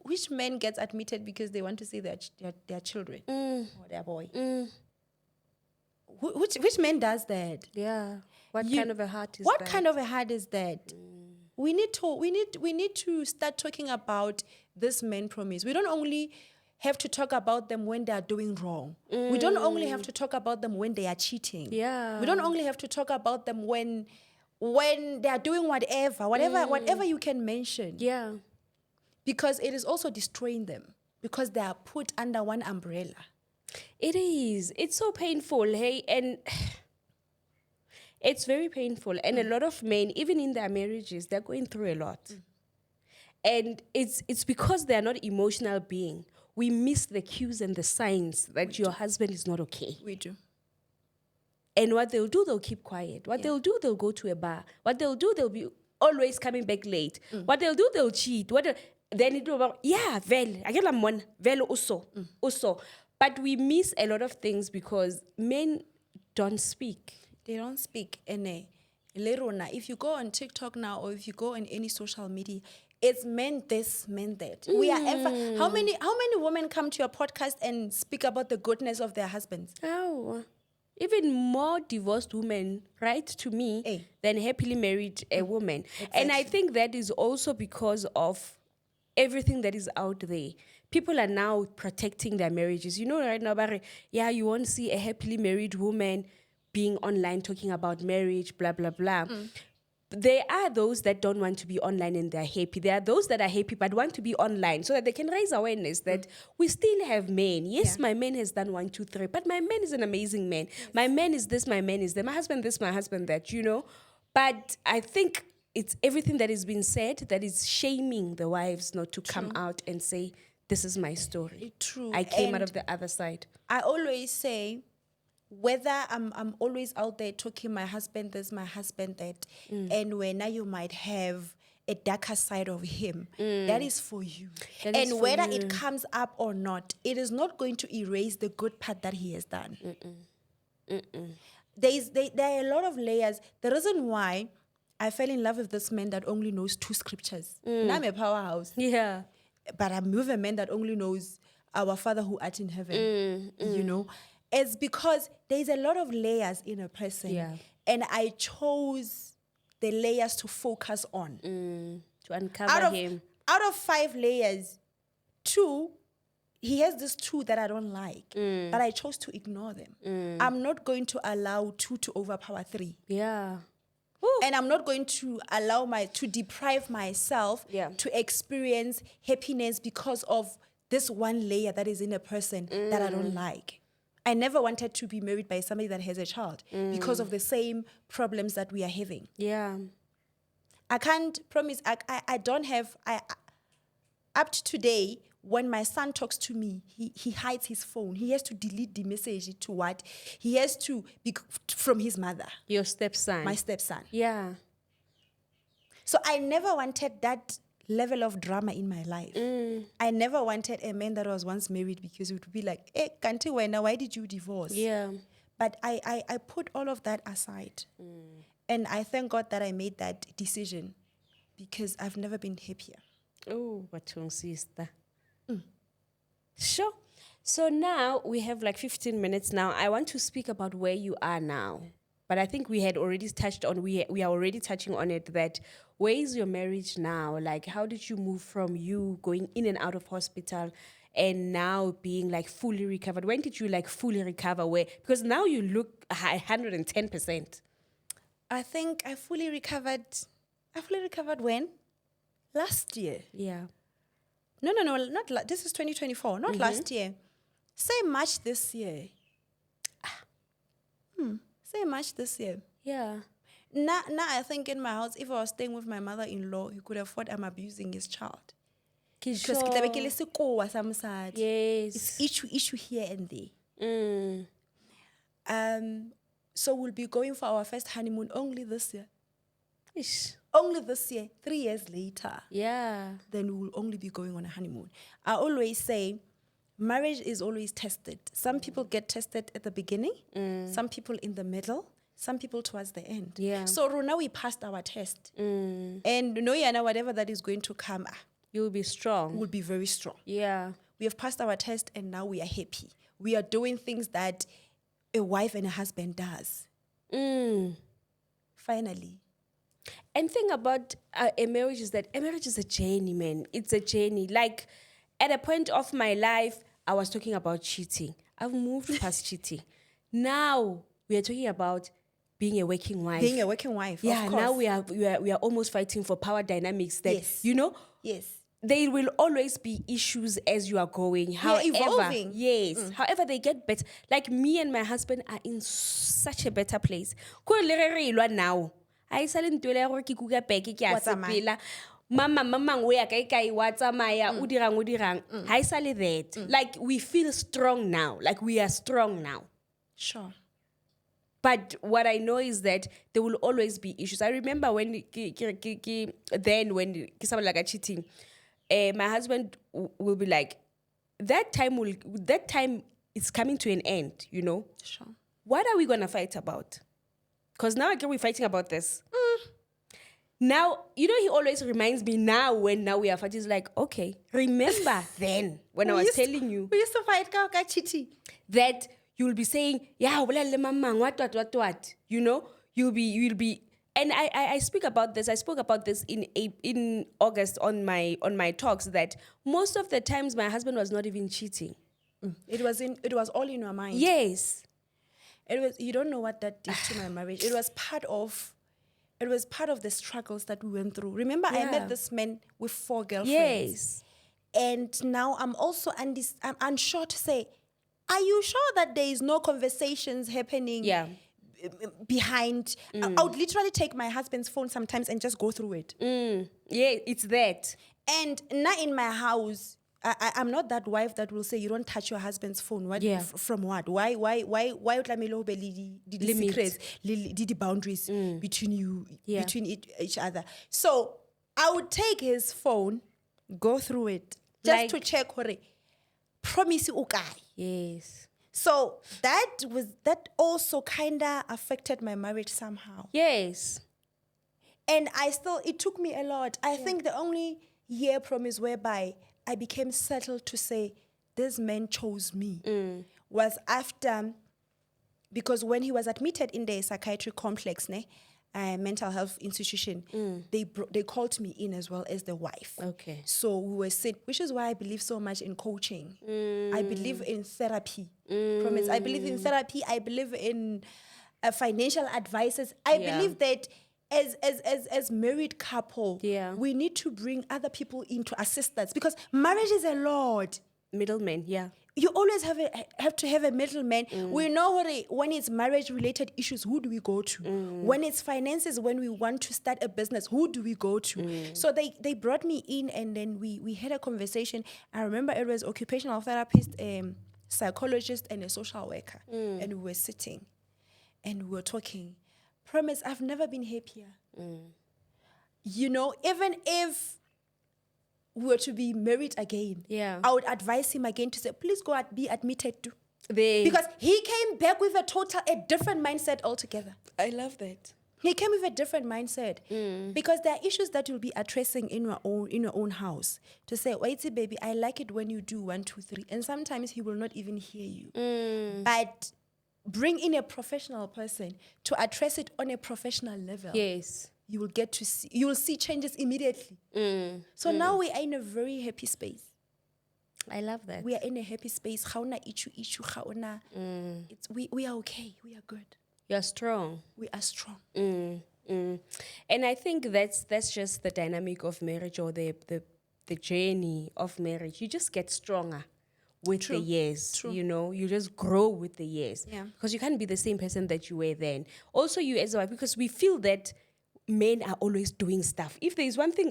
which man gets admitted because they want to see their children or their boy? Which man does that? Yeah. What kind of a heart is that? What kind of a heart is that? We need to start talking about this man promise. We don't only have to talk about them when they are doing wrong. We don't only have to talk about them when they are cheating. Yeah. We don't only have to talk about them when they are doing whatever you can mention. Yeah. Because it is also destroying them because they are put under one umbrella. It is. It's so painful, hey, and it's very painful. And a lot of men, even in their marriages, they're going through a lot. And it's because they're not emotional beings. We miss the cues and the signs that your husband is not okay. We do. And what they'll do, they'll keep quiet. What they'll do, they'll go to a bar. What they'll do, they'll be always coming back late. What they'll do, they'll cheat. Then it will, I get one, also. But we miss a lot of things because men don't speak. They don't speak. And if you go on TikTok now or if you go on any social media, it's men this, men that. We are how many women come to your podcast and speak about the goodness of their husbands? Oh, even more divorced women write to me than happily married women. Exactly. And I think that is also because of everything that is out there. People are now protecting their marriages. Right now, you won't see a happily married woman being online talking about marriage, blah, blah, blah. there are those that don't want to be online and they're happy. There are those that are happy but want to be online so that they can raise awareness that we still have men. Yes, my man has done 1, 2, 3, but my man is an amazing man. Yes. My man is this, my man is that. My husband this, my husband that, But I think it's everything that is being said that is shaming the wives not to come out and say, this is my story. True. I came out of the other side. I always say, whether I'm always out there talking my husband this, my husband that, and when now you might have a darker side of him, that is for you. And whether it comes up or not, it is not going to erase the good part that he has done. There are a lot of layers. The reason why I fell in love with this man that only knows 2 scriptures. Now I'm a powerhouse. Yeah. But I'm with a man that only knows our Father who art in heaven, It's because there's a lot of layers in a person. Yeah. And I chose the layers to focus on. To uncover him. Out of 5 layers, 2, he has these 2 that I don't like. But I chose to ignore them. I'm not going to allow 2 to overpower 3. Yeah. And I'm not going to allow to deprive myself to experience happiness because of this one layer that is in a person that I don't like. I never wanted to be married by somebody that has a child because of the same problems that we are having. Yeah. I can't promise, I don't have, up to today, when my son talks to me, he hides his phone. He has to delete the message to what? He has to be from his mother. Your stepson. My stepson. Yeah. So I never wanted that level of drama in my life. I never wanted a man that was once married because it would be like, hey, Kanti Wena, why did you divorce? Yeah. But I put all of that aside. And I thank God that I made that decision because I've never been happier. Oh, what your sister. Sure. So now we have like 15 minutes now. I want to speak about where you are now. But I think we had already touched on, we are already touching on it, that where is your marriage now? Like, how did you move from you going in and out of hospital and now being like fully recovered? When did you like fully recover? Where? Because now you look 110%. I think I fully recovered when? Last year. Yeah. No, not this is 2024, not last year. Say March this year. Say March this year. Yeah. Now I think in my house, if I was staying with my mother-in-law, he could have thought I'm abusing his child. Because yes. It's issue here and there. So we'll be going for our first honeymoon only this year. Ish. Only this year, 3 years later. Yeah. Then we will only be going on a honeymoon. I always say, marriage is always tested. Some people get tested at the beginning, some people in the middle, some people towards the end. Yeah. So now we passed our test. And whatever that is going to come, You'll be strong. we'll be very strong. Yeah. We have passed our test and now we are happy. We are doing things that a wife and a husband does. Finally. And thing about a marriage is that a marriage is a journey, man. It's a journey. Like, at a point of my life, I was talking about cheating. I've moved past cheating. Now, we are talking about being a working wife. Being a working wife, yeah, of course. now we are almost fighting for power dynamics that, Yes. Yes. there will always be issues as you are going. However, evolving. Yes. However, they get better. Like me and my husband are in such a better place. Now. I salin tuele gore ke kuka peke ke a sepela. Mama we ya kai wa tsamaya o dirang. Ha isale that. Like we feel strong now. Like we are strong now. Sure. But what I know is that there will always be issues. I remember when when like cheating, my husband will be like, that time is coming to an end, Sure. What are we gonna fight about? Because now again we're fighting about this. Now, he always reminds me now when we are fighting. He's like, okay, remember then when I was telling you. We used to fight chiti. That you'll be saying, yeah, what. You'll be, and I speak about this. I spoke about this in August on my talks, that most of the times my husband was not even cheating. It was all in your mind. Yes. You don't know what that did to my marriage. It was part of it was part of the struggles that we went through. Remember, I Yeah. met this man with 4 girlfriends. Yes. And now I'm also I'm unsure to say, are you sure that there is no conversations happening Yeah. behind? I would literally take my husband's phone sometimes and just go through it. Yeah, it's that. And now in my house, I'm not that wife that will say you don't touch your husband's phone. What? Yeah. From what? Why? O tlamehile ho be le di Limit. secrets, le di boundaries between you, Yeah. between each other. So I would take his phone, go through it, just Like- to check hore, promise o kae. Yes. So that also kinda affected my marriage somehow. Yes. And it took me a lot. I think the only year promise whereby I became settled to say, this man chose me, was after, because when he was admitted in the psychiatric complex, mental health institution, they called me in as well as the wife. Okay. So we were sent, which is why I believe so much in coaching. I believe in therapy. Promise. I believe in therapy. I believe in financial advices. I Yeah. believe that as married couple, Yeah. we need to bring other people in to assist us, because marriage is a lot. Middleman, yeah. You always have to have a middleman. We know when it's marriage-related issues, who do we go to? When it's finances, when we want to start a business, who do we go to? So they brought me in, and then we had a conversation. I remember it was occupational therapist, psychologist, and a social worker. And we were sitting, and we were talking. Promise, I've never been happier. You know, even if we were to be married again, Yeah. I would advise him again to say, please go be admitted to. They, Because he came back with a different mindset altogether. I love that. He came with a different mindset. Because there are issues that you'll be addressing in your own house. To say, wait, baby, I like it when you do 1, 2, 3. And sometimes he will not even hear you. But bring in a professional person to address it on a professional level. Yes. You will see changes immediately. So now we are in a very happy space. I love that. We are in a happy space. We are okay. We are good. You're strong. We are strong. And I think that's just the dynamic of marriage, or the journey of marriage. You just get stronger with the years. True. You know, you just grow with the years. Yeah. Because you can't be the same person that you were then. Also, you as a wife, because we feel that men are always doing stuff. If there is one thing,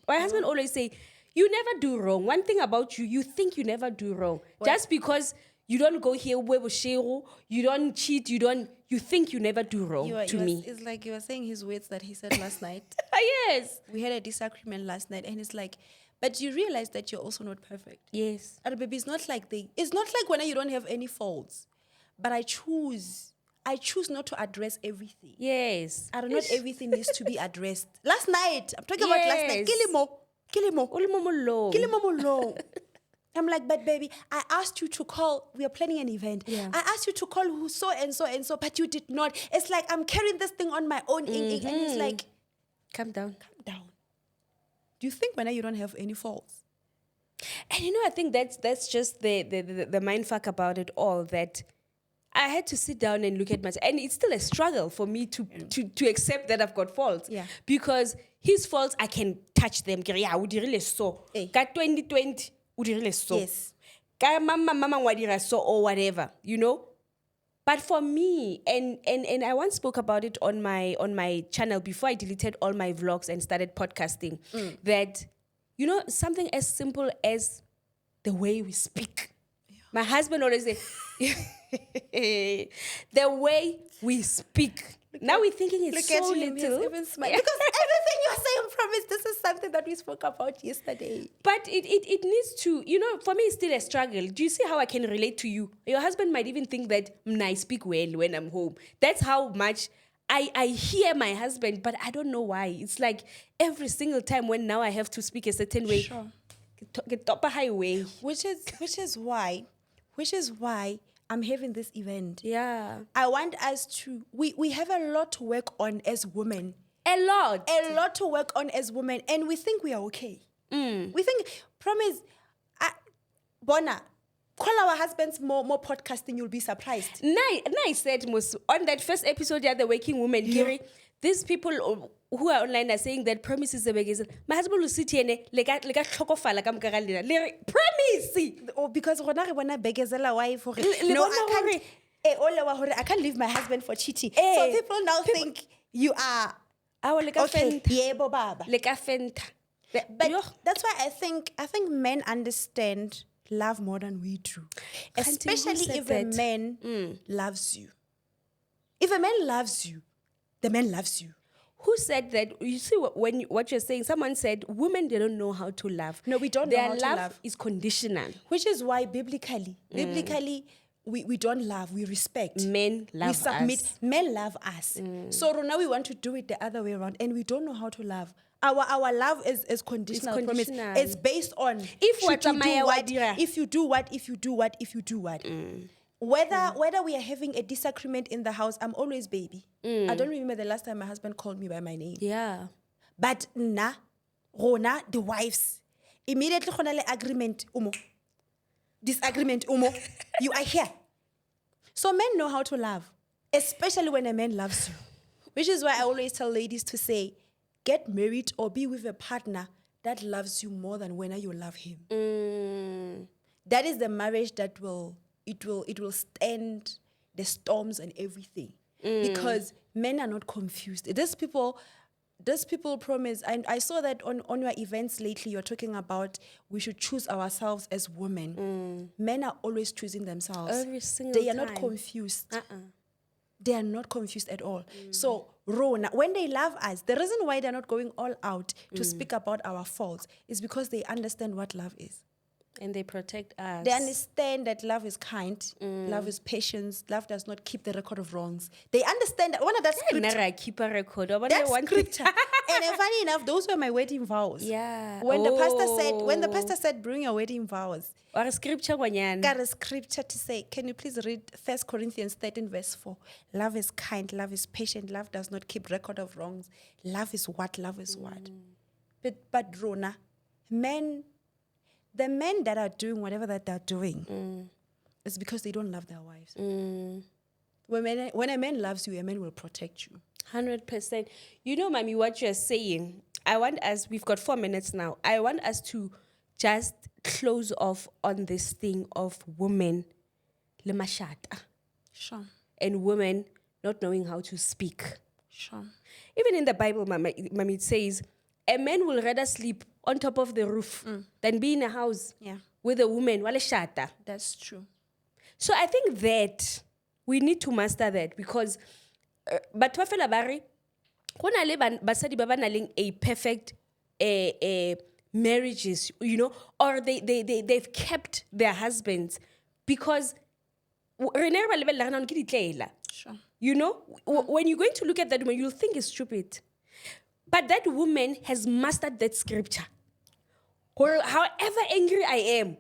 my husband always say, you never do wrong. One thing about you, you think you never do wrong. Just because you don't go here, you don't cheat, you think you never do wrong me. It's like you were saying his words that he said last night. Yes. We had a disagreement last night, and it's like, but you realize that you're also not perfect. Yes. And baby, it's not like when you don't have any faults, but I choose not to address everything. Yes. I don't know if everything needs to be addressed. Last night, I'm talking about last night. Kill him. I'm like, but baby, I asked you to call. We are planning an event. Yeah. I asked you to call who so and so and so, but you did not. It's like I'm carrying this thing on my own, and it's like, Calm down. calm down. Do you think when you don't have any faults? And you know, I think that's just the mind fuck about it all, that I had to sit down and look at myself. And it's still a struggle for me to accept that I've got faults. Yeah. Because his faults, I can touch them. Yeah, we really so. Eh. Ka 2020, we really so. Yes. Ka mama wadira so, or whatever, you know? But for me, and I once spoke about it on my channel before I deleted all my vlogs and started podcasting, that, you know, something as simple as the way we speak. Yeah. My husband always say, the way we speak. Now we're thinking it's so little. He's even smiling. Because everything you're saying, promise, this is something that we spoke about yesterday. But it needs to, you know, for me, it's still a struggle. Do you see how I can relate to you? Your husband might even think that I speak well when I'm home. That's how much I hear my husband, but I don't know why. It's like every single time when now I have to speak a certain way. Sure. Get up a highway. Which is why I'm having this event. Yeah. I want us to, we have a lot to work on as women. A lot to work on as women, and we think we are okay. We think, promise, Bona, call our husbands more podcasting, you'll be surprised. Nice said, Mus, on that first episode, the Waking Woman, Gary, these people who are online are saying that promise is a beggar. My husband will sit here promise. Or because rona re bona begezela wife hore, Le no, bona I can't. Ole wa hore, I can't leave my husband for cheating. So people now think you are okay. Yebo baba. But that's why I think men understand love more than we do, especially if a man loves you. If a man loves you, the man loves you. Who said that? You see what you're saying. Someone said women, they don't know how to love. No, we don't know Their how to love. is conditional. Which is why biblically, we don't love, we respect. Men love we submit. us. Men love us. So now we want to do it the other way around, and we don't know how to love. Our love is conditional. It's conditional. It's based on if you do what. Whether we are having a disagreement in the house, I'm always baby. I don't remember the last time my husband called me by my name. Yeah. But Rona, the wives, immediately agreement, disagreement, you are here. So men know how to love, especially when a man loves you. Which is why I always tell ladies to say, get married or be with a partner that loves you more than when you love him. That is the marriage that will stand the storms and everything. Because men are not confused. These people promise, and I saw that on your events lately, you're talking about we should choose ourselves as women. Men are always choosing themselves. Every single They are time. not confused. They are not confused at all. So, Rona, when they love us, the reason why they're not going all out to speak about our faults is because they understand what love is. And they protect us. They understand that love is kind, love is patience, love does not keep the record of wrongs. They understand that one of that scripture. I keep a record. That scripture. And funny enough, those were my wedding vows. Yeah. When the pastor said, bring your wedding vows. Or a scripture Got a scripture to say, can you please read 1 Corinthians 13 verse 4? Love is kind, love is patient, love does not keep record of wrongs. Love is what? Love is what? But Rona, the men that are doing whatever that they're doing, it's because they don't love their wives. When a man loves you, a man will protect you. 100%. You know, Mami, what you're saying, I want us, we've got 4 minutes now. I want us to just close off on this thing of women, le mashata, Sure. and women not knowing how to speak. Sure. Even in the Bible, Mami, it says, a man will rather sleep on top of the roof than be in a house with a woman, wale shata. That's true. So I think that we need to master that because but fela bare go na le basadi ba ba na leng a perfect marriages, you know, or they've kept their husbands because Sure. you know, when you're going to look at that woman, you'll think it's stupid. But that woman has mastered that scripture. Or however angry I am,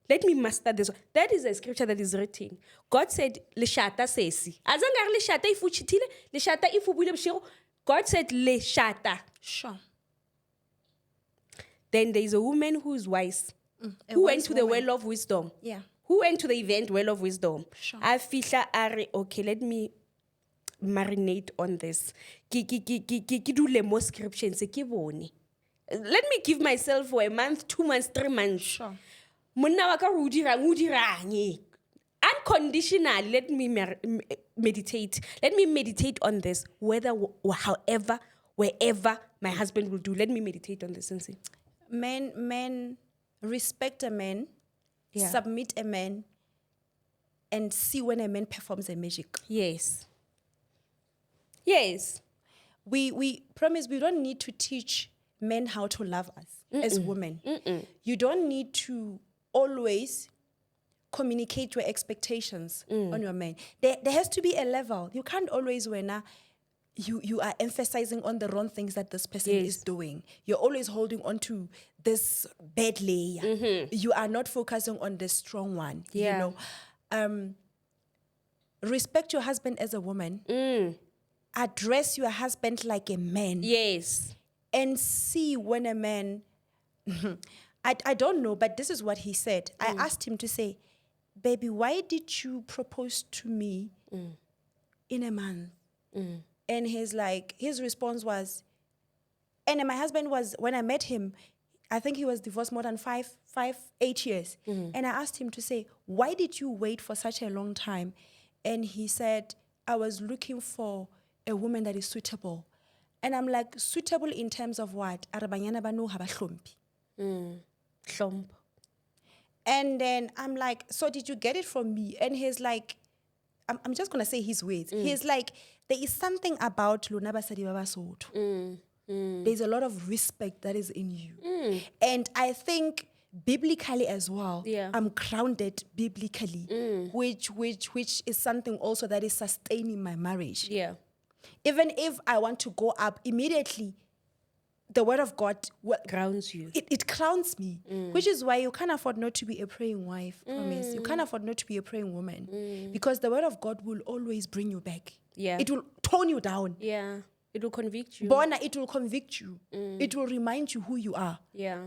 let me master this. That is a scripture that is written. God said, "Leshata sesi." Azangar leshata ifu chitile, leshata ifu bule bshiro. God said, "Leshata." Sure. Then there is a woman who is wise, who went to the well of wisdom. Yeah. Who went to the event well of wisdom. Sure. Afisha are okay. Let me marinate on this. Ki do le mo scripture se ki bone. Let me give myself for a month, 2 months, 3 months. Sure. Monna wa ka o dirang. Unconditionally, let me meditate. Let me meditate on this, however, wherever my husband will do. Let me meditate on this and see. Men respect a man, submit a man, and see when a man performs a magic. Yes. Yes. We promise we don't need to teach men how to love us as women. You don't need to always communicate your expectations on your man. There has to be a level. You can't always when you are emphasizing on the wrong things that this person is doing. You're always holding on to this bad layer. You are not focusing on the strong one. Yeah. You know, respect your husband as a woman. Address your husband like a man. Yes. And see when a man, I don't know, but this is what he said. I asked him to say, baby, why did you propose to me in a month? And his response was, and my husband was, when I met him, I think he was divorced more than 8 years. And I asked him to say, why did you wait for such a long time? And he said, I was looking for a woman that is suitable. And I'm like, suitable in terms of what? Hlomp. And then I'm like, so did you get it from me? And he's like, I'm just going to say his words. He's like, there is something about Lona Basadi Baba Sotho. There's a lot of respect that is in you. And I think biblically as well, I'm grounded biblically, which is something also that is sustaining my marriage. Yeah. Even if I want to go up immediately, the word of God Grounds you. It grounds me, which is why you can't afford not to be a praying wife, promise. You can't afford not to be a praying woman, because the word of God will always bring you back. Yeah. It will tone you down. Yeah. It will convict you. Bona, it will convict you. It will remind you who you are. Yeah.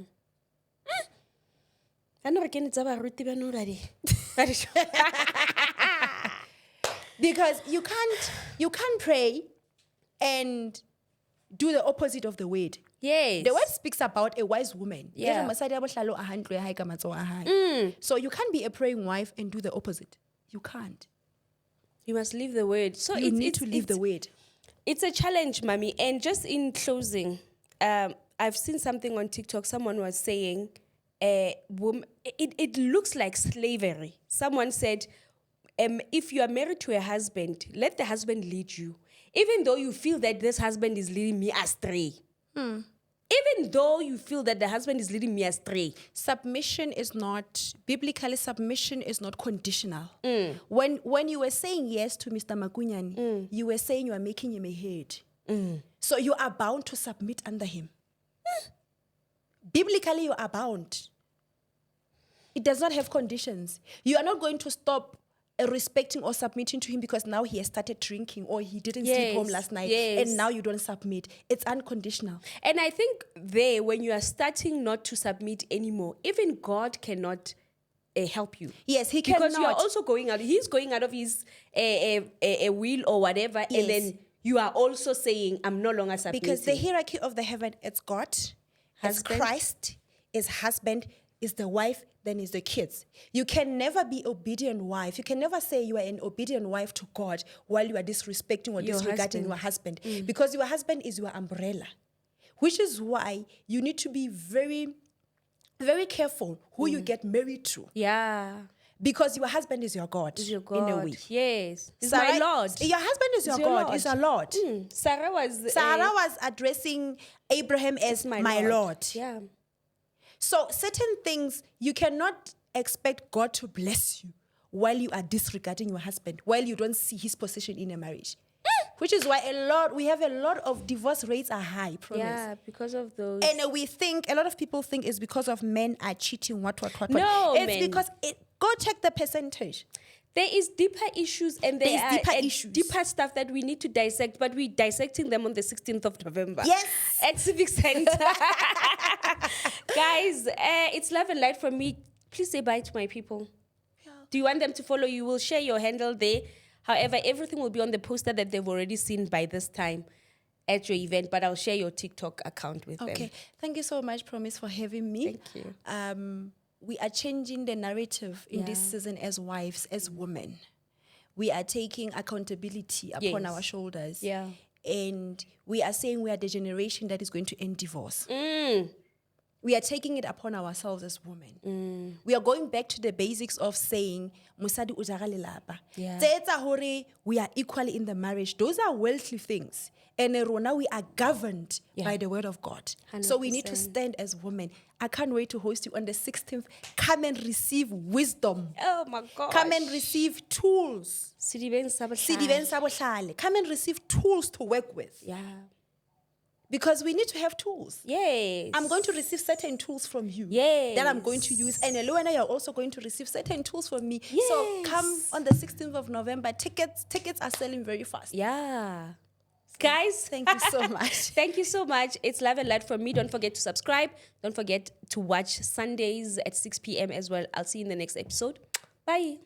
Because you can't pray and do the opposite of the word. Yes. The word speaks about a wise woman. Yeah. So you can't be a praying wife and do the opposite. You can't. You must leave the word. So You need to leave the word. It's a challenge, Mommy. And just in closing, I've seen something on TikTok. Someone was saying, it looks like slavery. Someone said, if you are married to a husband, let the husband lead you. Even though you feel that this husband is leading me astray. Even though you feel that the husband is leading me astray. Biblically, submission is not conditional. When you were saying yes to Mr. Makunyani, you were saying you are making him a head. So you are bound to submit under him. Biblically, you are bound. It does not have conditions. You are not going to stop respecting or submitting to him because now he has started drinking or he didn't sleep home last night and now you don't submit. It's unconditional. And I think when you are starting not to submit anymore, even God cannot help you. Yes, he cannot. Because you are also going out. He's going out of his a will or whatever, and then you are also saying, I'm no longer submitting. Because the hierarchy of the heaven, it's God, it's Husband. Christ, is husband, is the wife, then is the kids. You can never be obedient wife. You can never say you are an obedient wife to God while you are disrespecting or disregarding your husband. Because your husband is your umbrella. Which is why you need to be very, very careful who you get married to. Yeah. Because your husband is your God, Is your God. in a way. Yes. It's Sarah- my Lord. Your husband is your your God, Lord. is your Lord. Sarah was addressing Abraham as my Lord. Yeah. So certain things, you cannot expect God to bless you while you are disregarding your husband, while you don't see his position in a marriage. Which is why we have a lot of divorce rates are high, promise. Yeah, because of those. And a lot of people think it's because of men are cheating, what. No, it's men. because, go check the percentage. There is deeper issues and there are deeper issues. deeper stuff that we need to dissect, but we're dissecting them on the 16th of November. Yes. At Civic Center. Guys, it's love and light from me. Please say bye to my people. Yeah. Do you want them to follow you? We'll share your handle there. However, everything will be on the poster that they've already seen by this time at your event, but I'll share your TikTok account with them. Okay. Thank you so much, Promise, for having me. Thank you. We are changing the narrative in this season as wives, as women. We are taking accountability upon our shoulders. Yeah. And we are saying we are the generation that is going to end divorce. We are taking it upon ourselves as women. We are going back to the basics of saying, Musadi ujara lelapa. Yeah. Tsetsa hore we are equal in the marriage. Those are worldly things. And Rona, we are governed by the word of God. 100%. So we need to stand as women. I can't wait to host you on the 16th. Come and receive wisdom. Oh my God. Come and receive tools. Sidiben Sidiben sabohlale. Come and receive tools to work with. Yeah. Because we need to have tools. Yes. I'm going to receive certain tools from you that I'm going to use. And Elo and I are also going to receive certain tools from me. Yes. So come on the 16th of November. Tickets are selling very fast. Yeah. Guys, Thank you so much. Thank you so much. It's love and light from me. Don't forget to subscribe. Don't forget to watch Sundays at 6 p.m. as well. I'll see you in the next episode. Bye.